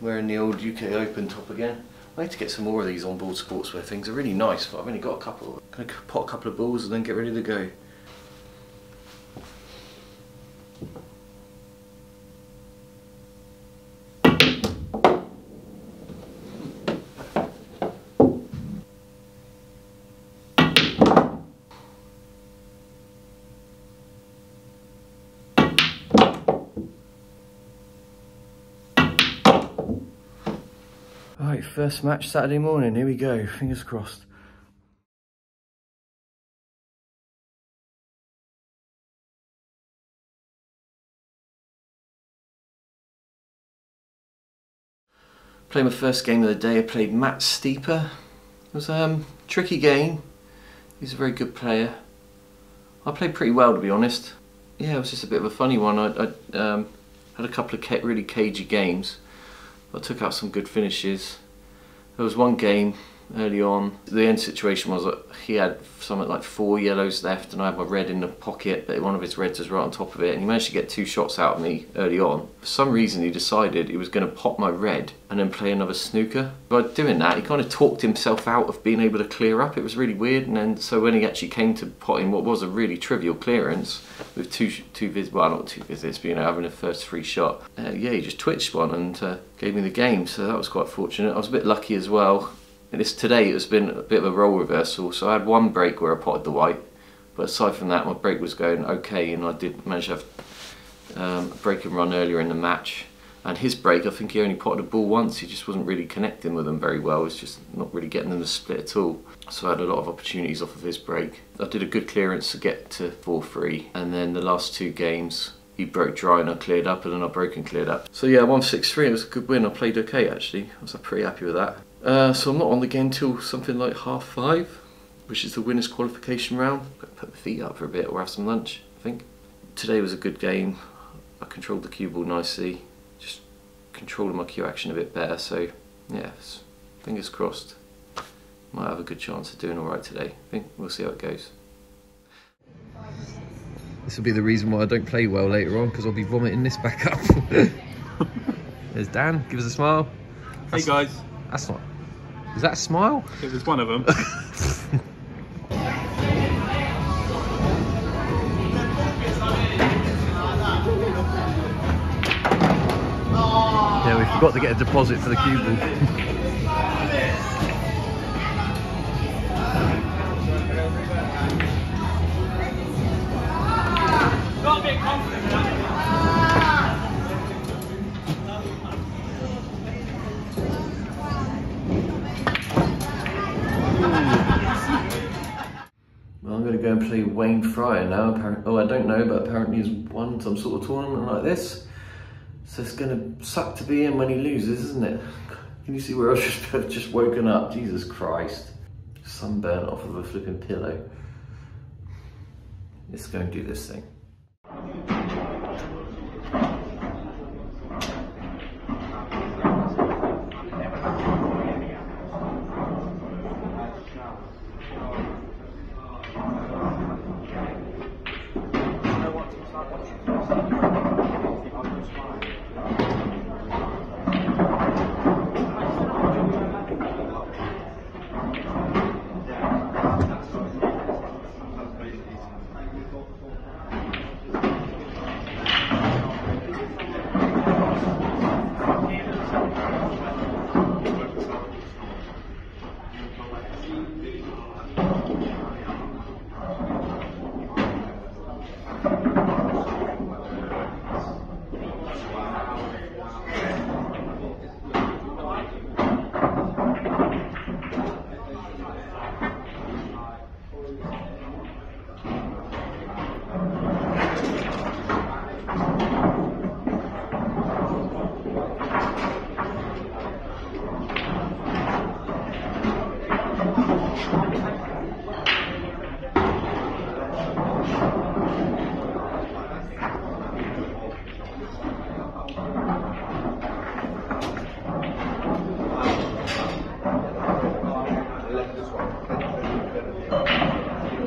Wearing the old UK Open top again. I need to get some more of these onboard sportswear things. They're really nice, but I've only got a couple. I'm going to pot a couple of balls and then get ready to go. Right, first match Saturday morning, here we go, fingers crossed. Played my first game of the day. I played Matt Steeper. It was a tricky game. He's a very good player. I played pretty well, to be honest. Yeah, it was just a bit of a funny one. I had a couple of really cagey games. I took out some good finishes. There was one game early on. The end situation was that he had something like 4 yellows left, and I had my red in the pocket, but one of his reds was right on top of it, and he managed to get 2 shots out of me early on. For some reason he decided he was going to pop my red and then play another snooker. By doing that, he kind of talked himself out of being able to clear up. It was really weird. And then so when he actually came to potting what was a really trivial clearance with two visits, well, not 2 visits, but you know, having a first free shot, yeah, he just twitched one and gave me the game. So that was quite fortunate. I was a bit lucky as well. And today it's been a bit of a role reversal. So I had one break where I potted the white, but aside from that, my break was going okay, and I did manage to have a break and run earlier in the match. And his break, I think he only potted a ball once. He just wasn't really connecting with them very well. He was just not really getting them to split at all. So I had a lot of opportunities off of his break. I did a good clearance to get to 4-3, and then the last 2 games he broke dry and I cleared up, and then I broke and cleared up. So yeah, I won 6-3. It was a good win. I played okay actually. I was pretty happy with that. So I'm not on the game till something like 5:30, which is the winners qualification round. Put my feet up for a bit or have some lunch, I think. Today was a good game. I controlled the cue ball nicely, just controlling my cue action a bit better. So yeah, fingers crossed. Might have a good chance of doing alright today. I think we'll see how it goes. This will be the reason why I don't play well later on, because I'll be vomiting this back up. There's Dan, give us a smile. Hey guys. That's not... Is that a smile? It was one of them. Yeah, we forgot to get a deposit for the cue ball. Got a bit confident in that. and play Wayne Fryer now. Oh, I don't know, but apparently he's won some sort of tournament like this. So it's gonna suck to be in when he loses, isn't it? Can you see where I've just woken up? Jesus Christ. Sunburnt off of a flipping pillow. Let's go and do this thing.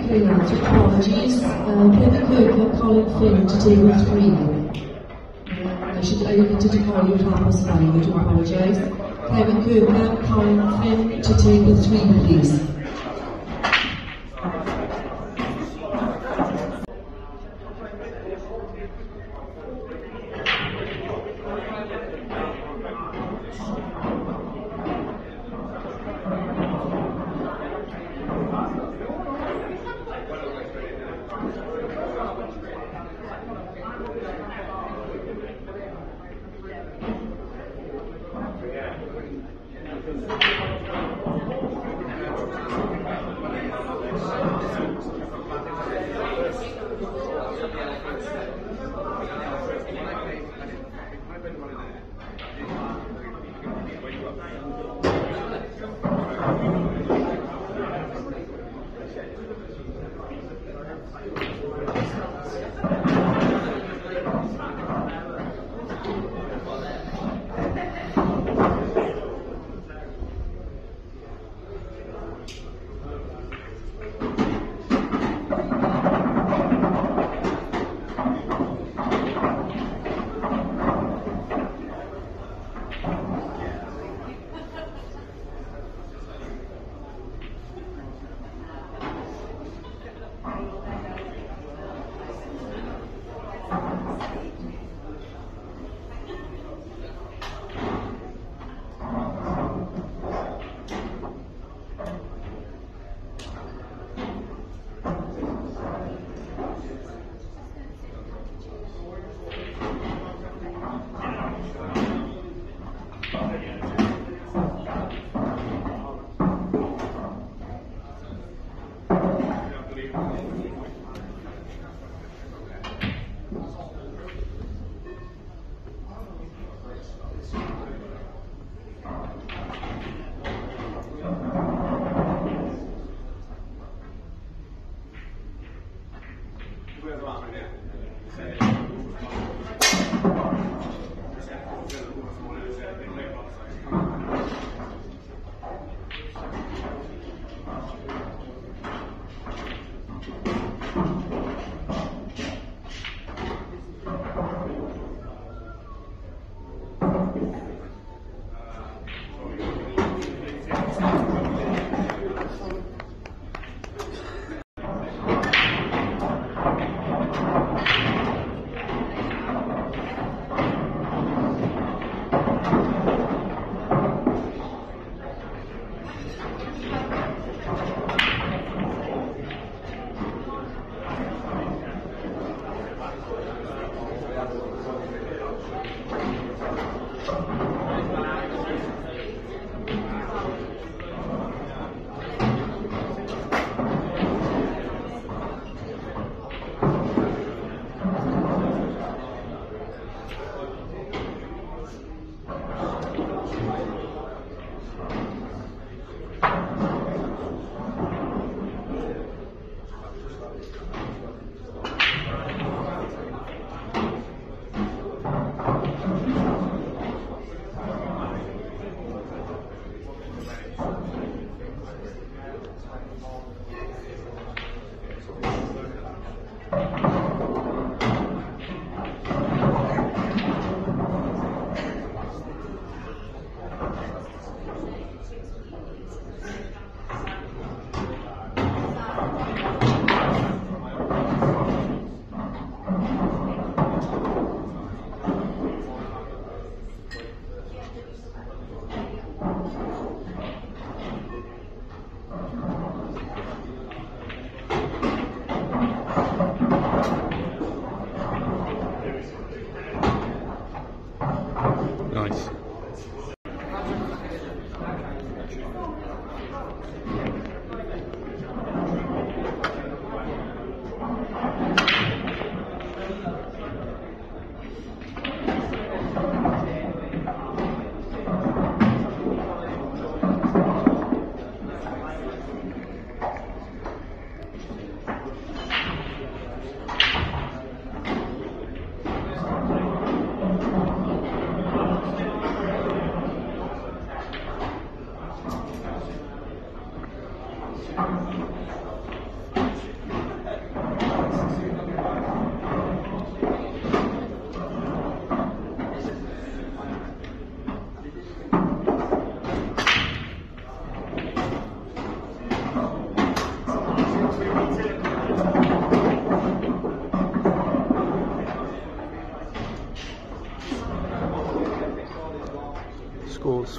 Okay, lads, apologies. Heather Cooper, Colin Finn to table 3. I should only need to call you half a I do apologise. Kevin Cooper, Colin Finn to table 3, please.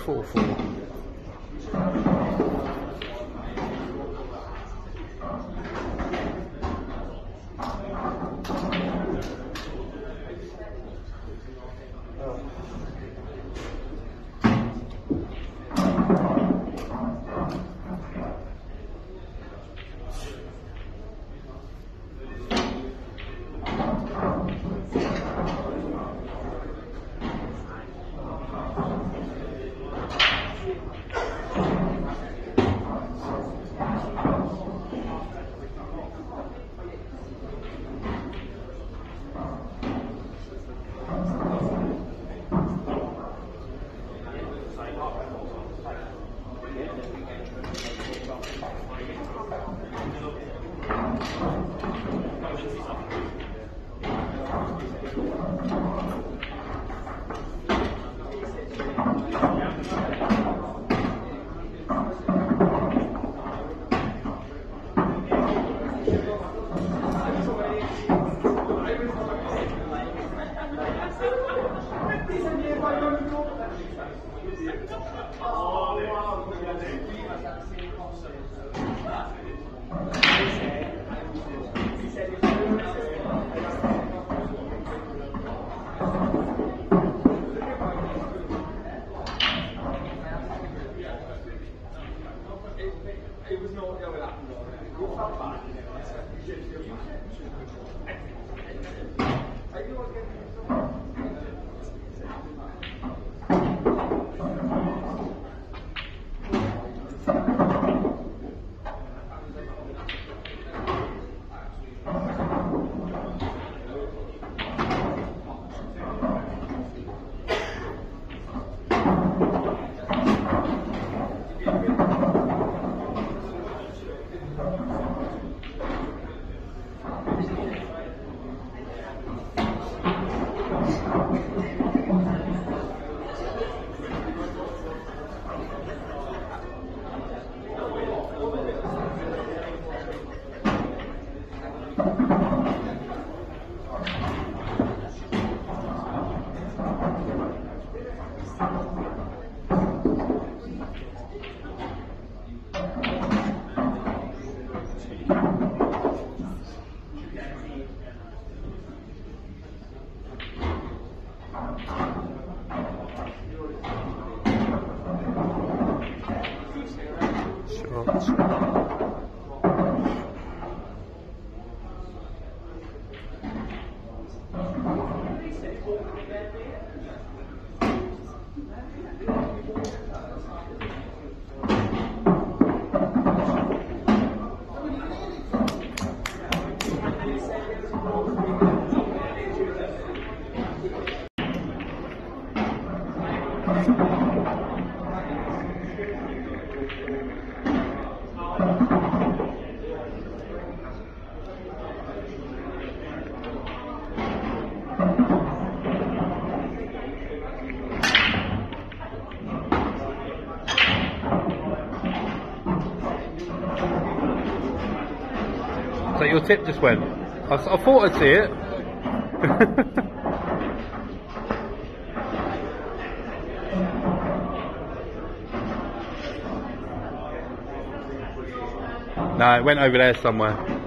4-4. So your tip just went. I thought I'd see it. No, it went over there somewhere.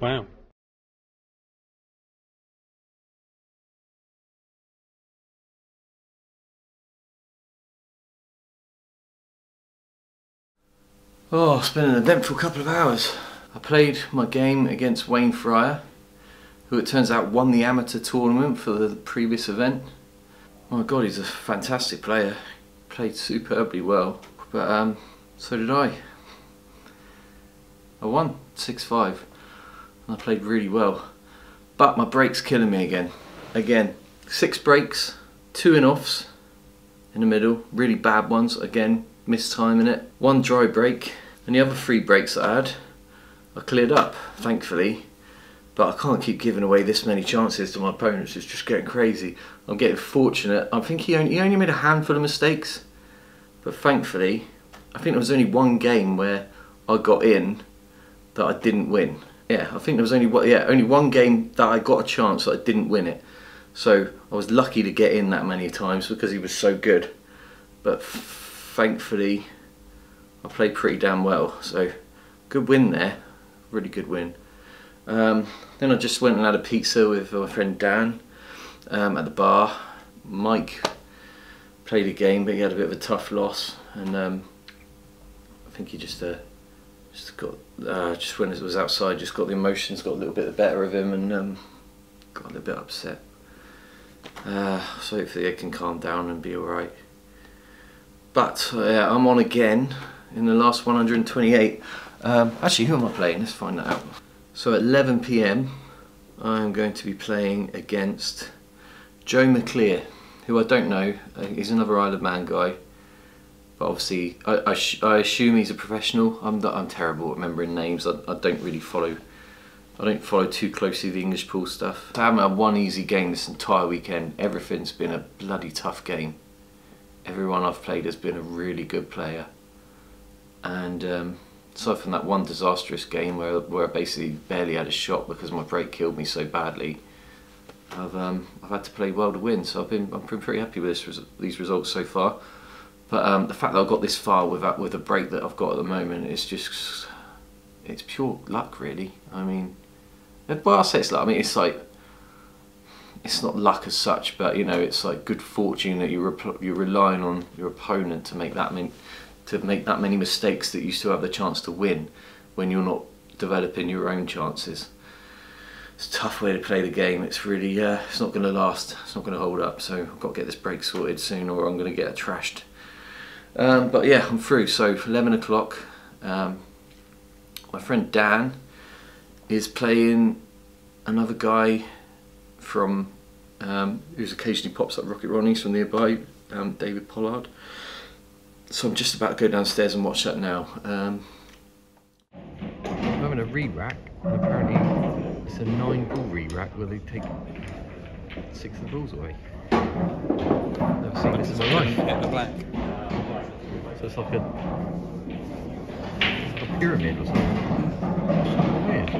Wow. Oh, it's been an eventful couple of hours. I played my game against Wayne Fryer, who it turns out won the amateur tournament for the previous event. Oh my god, he's a fantastic player. Played superbly well, but so did I. I won 6-5 and I played really well. But my break's killing me again. Again, 6 breaks, 2 in-offs in the middle, really bad ones, again, mistiming it. 1 dry break, and the other 3 breaks that I had, I cleared up, thankfully. But I can't keep giving away this many chances to my opponents, it's just getting crazy. I'm getting fortunate. I think he only made a handful of mistakes, but thankfully, I think there was only 1 game where I got in that I didn't win. Yeah, I think there was only one game that I got a chance that I didn't win it. So I was lucky to get in that many times because he was so good. But thankfully, I played pretty damn well. So good win there, really good win. Then I just went and had a pizza with my friend Dan at the bar. Mike played a game, but he had a bit of a tough loss, and I think he just got just when it was outside, just got the emotions got a little bit the better of him, and got a little bit upset. So hopefully it can calm down and be all right. But I'm on again in the last 128. Actually, who am I playing? Let's find that out. So at 11 PM, I'm going to be playing against Joe McClear, who I don't know. He's another Isle of Man guy, but obviously I assume he's a professional. I'm terrible at remembering names. I don't really follow. I don't follow too closely the English pool stuff. I haven't had one easy game this entire weekend. Everything's been a bloody tough game. Everyone I've played has been a really good player, and aside from that one disastrous game where I basically barely had a shot because my break killed me so badly, I've had to play well to win. So I'm pretty happy with these results so far. But the fact that I've got this far with the break that I've got at the moment is just, it's pure luck, really. I mean, well, I'll say it's luck. I mean, it's like, it's not luck as such, but you know, it's like good fortune that you're relying on your opponent to make that many mistakes that you still have the chance to win when you're not developing your own chances. It's a tough way to play the game. It's really, it's not going to last. It's not going to hold up. So I've got to get this break sorted soon, or I'm going to get trashed. But yeah, I'm through. So 11 o'clock, my friend Dan is playing another guy from who's occasionally pops up, Rocket Ronnie's from nearby, David Pollard. So I'm just about to go downstairs and watch that now. I'm having a re-rack, and apparently it's a 9-ball re-rack where they take 6 of the balls away. Never seen this in my life. Get the black. So it's like a pyramid or something. Weird.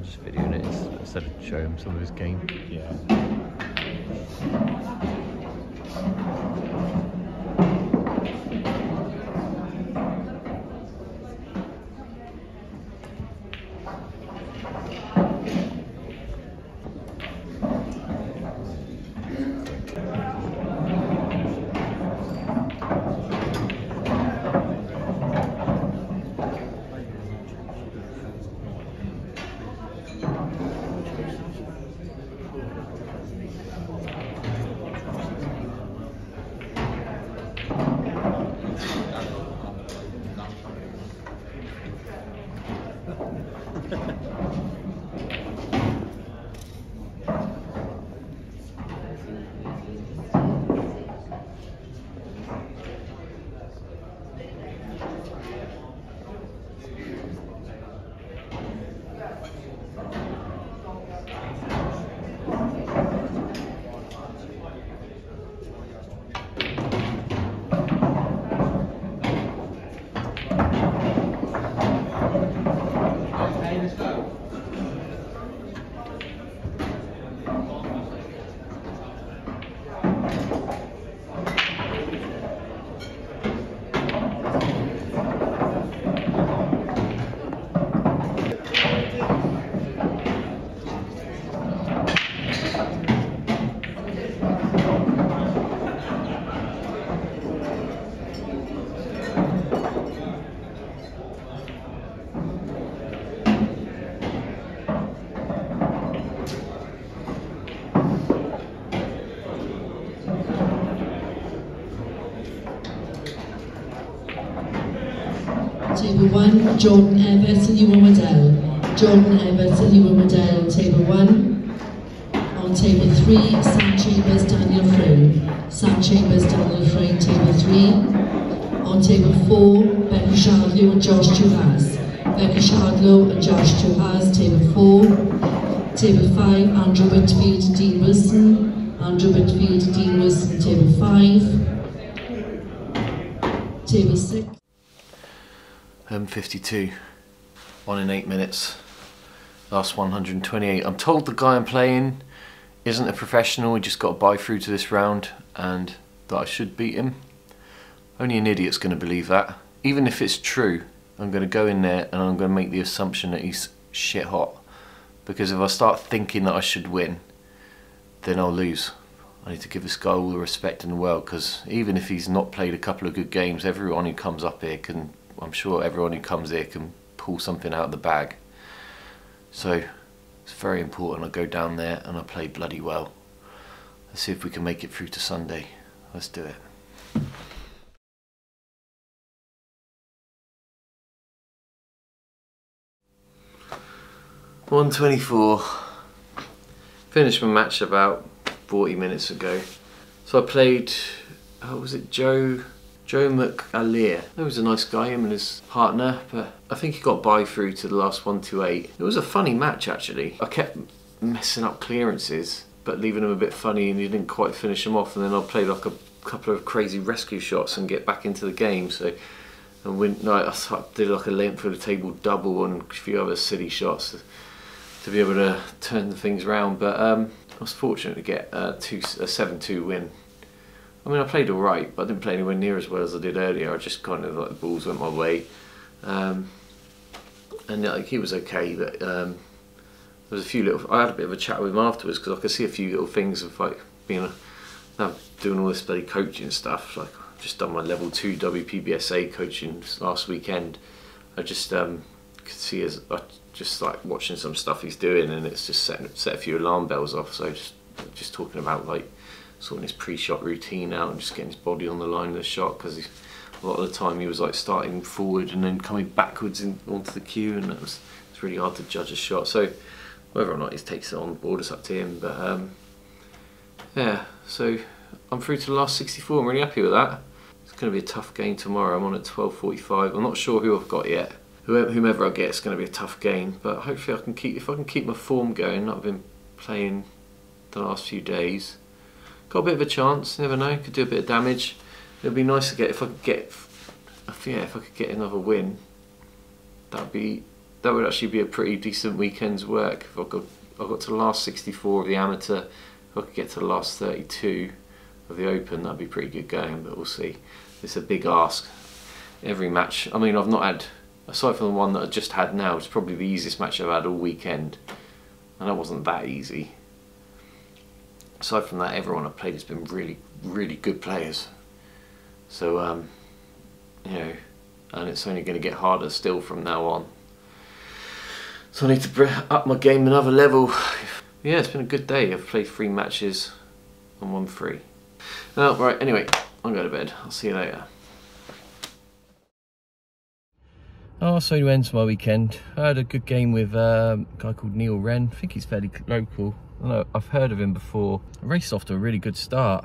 Just videoing it instead of showing him some of his game. Yeah. Table 1, Jordan Everett and Ewan Waddell. Jordan Everett and Ewan Waddell, Table 1. On Table 3, Sam Chambers, Daniel Frayne. Sam Chambers, Daniel Frayne, Table 3. On Table 4, Becca Shardlow and Josh Juhas. Becca Shardlow and Josh Juhas, Table 4. Table 5, Andrew Whitfield and Dean Wilson. Andrew Whitfield and Dean Wilson, Table 5. Table 6. 52. On in 8 minutes. Last 128. I'm told the guy I'm playing isn't a professional, he just got a bye through to this round and that I should beat him. Only an idiot's going to believe that. Even if it's true, I'm going to go in there and I'm going to make the assumption that he's shit hot. Because if I start thinking that I should win, then I'll lose. I need to give this guy all the respect in the world, because even if he's not played a couple of good games, everyone who comes up here can, I'm sure everyone who comes here can pull something out of the bag. So it's very important I go down there and I play bloody well. Let's see if we can make it through to Sunday. Let's do it. $124. Finished my match about 40 minutes ago. So I played, how was it, Joe McAleer. He was a nice guy, him and his partner, but I think he got by through to the last 128. It was a funny match actually. I kept messing up clearances, but leaving them a bit funny, and he didn't quite finish them off, and then I'll play like a couple of crazy rescue shots and get back into the game. So and when I did like a length of the table double and a few other silly shots to be able to turn the things around, but I was fortunate to get a 7-2 win. I mean, I played alright, but I didn't play anywhere near as well as I did earlier. I just kind of, like, the balls went my way. And like, he was okay, but there was a few little, I had a bit of a chat with him afterwards, because I could see a few little things of like being doing all this bloody coaching stuff. Like, I've just done my level 2 WPBSA coaching last weekend. I just could see as just like watching some stuff he's doing, and it's just set a few alarm bells off. So just talking about like sorting his pre-shot routine out and just getting his body on the line of the shot, because a lot of the time he was like starting forward and then coming backwards onto the cue, and it's really hard to judge a shot. So whether or not he takes it on board, it's up to him. But yeah, so I'm through to the last 64. I'm really happy with that. It's going to be a tough game tomorrow. I'm on at 12:45. I'm not sure who I've got yet. Whomever I get, it's going to be a tough game. But hopefully I can keep my form going that I've been playing the last few days. Got a bit of a chance. Never know. Could do a bit of damage. It'd be nice to get if I could get another win. That would actually be a pretty decent weekend's work. If I got to the last 64 of the amateur, if I could get to the last 32 of the open, that'd be pretty good going. But we'll see. It's a big ask. Every match. I mean, I've not had, aside from the one that I just had now, it's probably the easiest match I've had all weekend, and that wasn't that easy. Aside from that, everyone I've played has been really, really good players. So, you know, and it's only going to get harder still from now on. So I need to up my game another level. Yeah, it's been a good day. I've played 3 matches and won 3. Oh, right, anyway, I'm going to bed. I'll see you later. Oh, so ends my weekend. I had a good game with a guy called Neil Wren. I think he's fairly local. I know, I've heard of him before. I raced off to a really good start.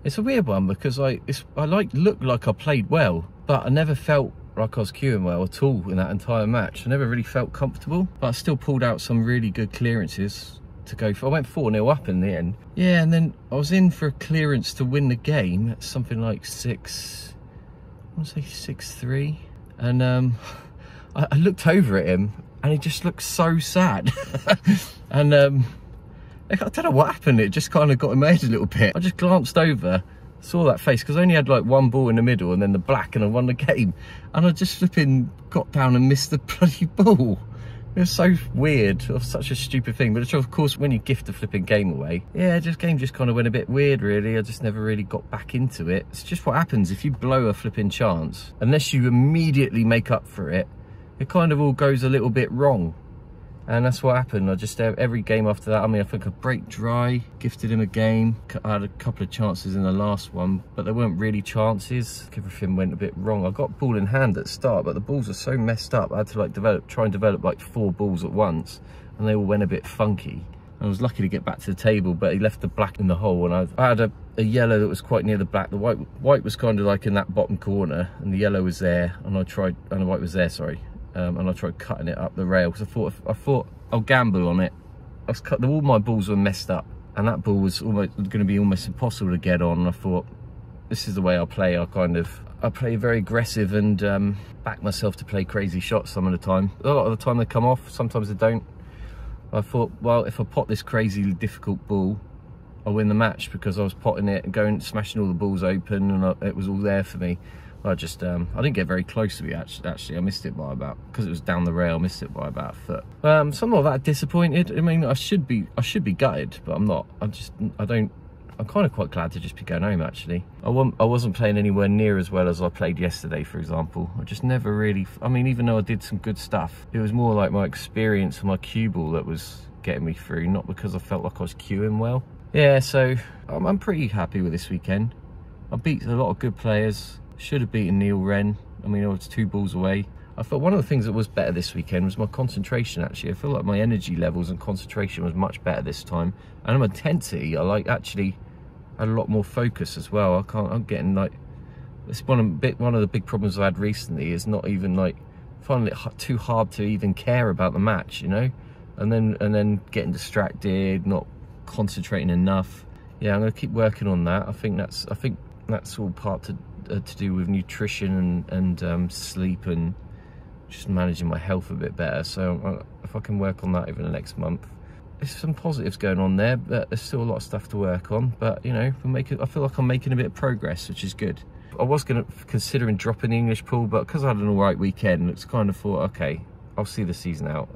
It's a weird one because I looked like I played well, but I never felt like I was cueing well at all in that entire match. I never really felt comfortable, but I still pulled out some really good clearances to go for. I went 4-0 up in the end. Yeah, and then I was in for a clearance to win the game at something like 6-3, and I looked over at him and he just looked so sad. And I don't know what happened, it just kind of got in my head a little bit. I just glanced over, saw that face, because I only had like 1 ball in the middle and then the black, and I won the game. And I just flipping got down and missed the bloody ball. It was so weird, it was such a stupid thing. But of course, when you gift a flipping game away, yeah, game just kind of went a bit weird really. I just never really got back into it. It's just what happens if you blow a flipping chance. Unless you immediately make up for it, it kind of all goes a little bit wrong. And that's what happened. I just, every game after that, I mean, I think I break dry, gifted him a game. I had a couple of chances in the last one, but they weren't really chances. Everything went a bit wrong. I got ball in hand at the start, but the balls are so messed up. I had to like try and develop like 4 balls at once, and they all went a bit funky. I was lucky to get back to the table, but he left the black in the hole, and I had a yellow that was quite near the black. The white was kind of like in that bottom corner, and the yellow was there, and the white was there, sorry. And I tried cutting it up the rail because I thought I'll gamble on it. All my balls were messed up, and that ball was going to be almost impossible to get on. And I thought, this is the way I'll play. I play very aggressive and back myself to play crazy shots some of the time. A lot of the time they come off, sometimes they don't. I thought, well, if I pot this crazy difficult ball, I'll win the match, because I was potting it and going smashing all the balls open, and it was all there for me. I just, I didn't get very close to it, actually. I missed it by about, because it was down the rail, I missed it by about a foot. So I'm not that disappointed. I mean, I should be gutted, but I'm not. I'm kind of quite glad to just be going home, actually. I wasn't playing anywhere near as well as I played yesterday, for example. I just never really, I mean, even though I did some good stuff, it was more like my experience and my cue ball that was getting me through, not because I felt like I was cueing well. Yeah, so I'm pretty happy with this weekend. I beat a lot of good players. Should have beaten Neil Wren. I mean, I was 2 balls away. I thought one of the things that was better this weekend was my concentration, actually. I feel like my energy levels and concentration was much better this time. And my intensity, I actually had a lot more focus as well. I'm getting like, it's one of the big problems I've had recently is not even like, finding it too hard to even care about the match, you know? And then getting distracted, not concentrating enough. Yeah, I'm gonna keep working on that. I think that's all part to do with nutrition and sleep and just managing my health a bit better. So if I can work on that over the next month, there's some positives going on there, but there's still a lot of stuff to work on. But you know, I feel like I'm making a bit of progress, which is good. I was considering dropping the English pool, but because I had an alright weekend, it's kind of thought, okay, I'll see the season out.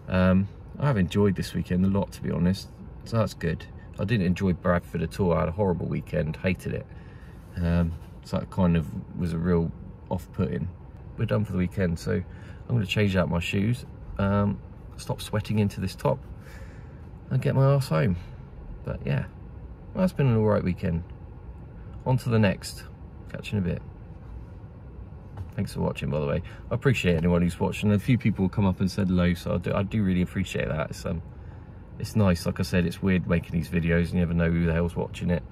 I have enjoyed this weekend a lot, to be honest, so that's good. I didn't enjoy Bradford at all. I had a horrible weekend, hated it. So that kind of was a real off-putting. We're done for the weekend, so I'm going to change out my shoes, stop sweating into this top, and get my arse home. But yeah, well, that's been an alright weekend. On to the next. Catch you in a bit. Thanks for watching, by the way. I appreciate anyone who's watching. A few people come up and said hello, so I do really appreciate that. It's nice. Like I said, it's weird making these videos. You never know who the hell's watching it,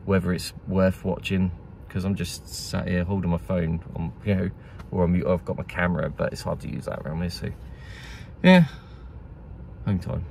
whether it's worth watching. Because I'm just sat here holding my phone on, you know, or I've got my camera, but it's hard to use that around here. So yeah, home time.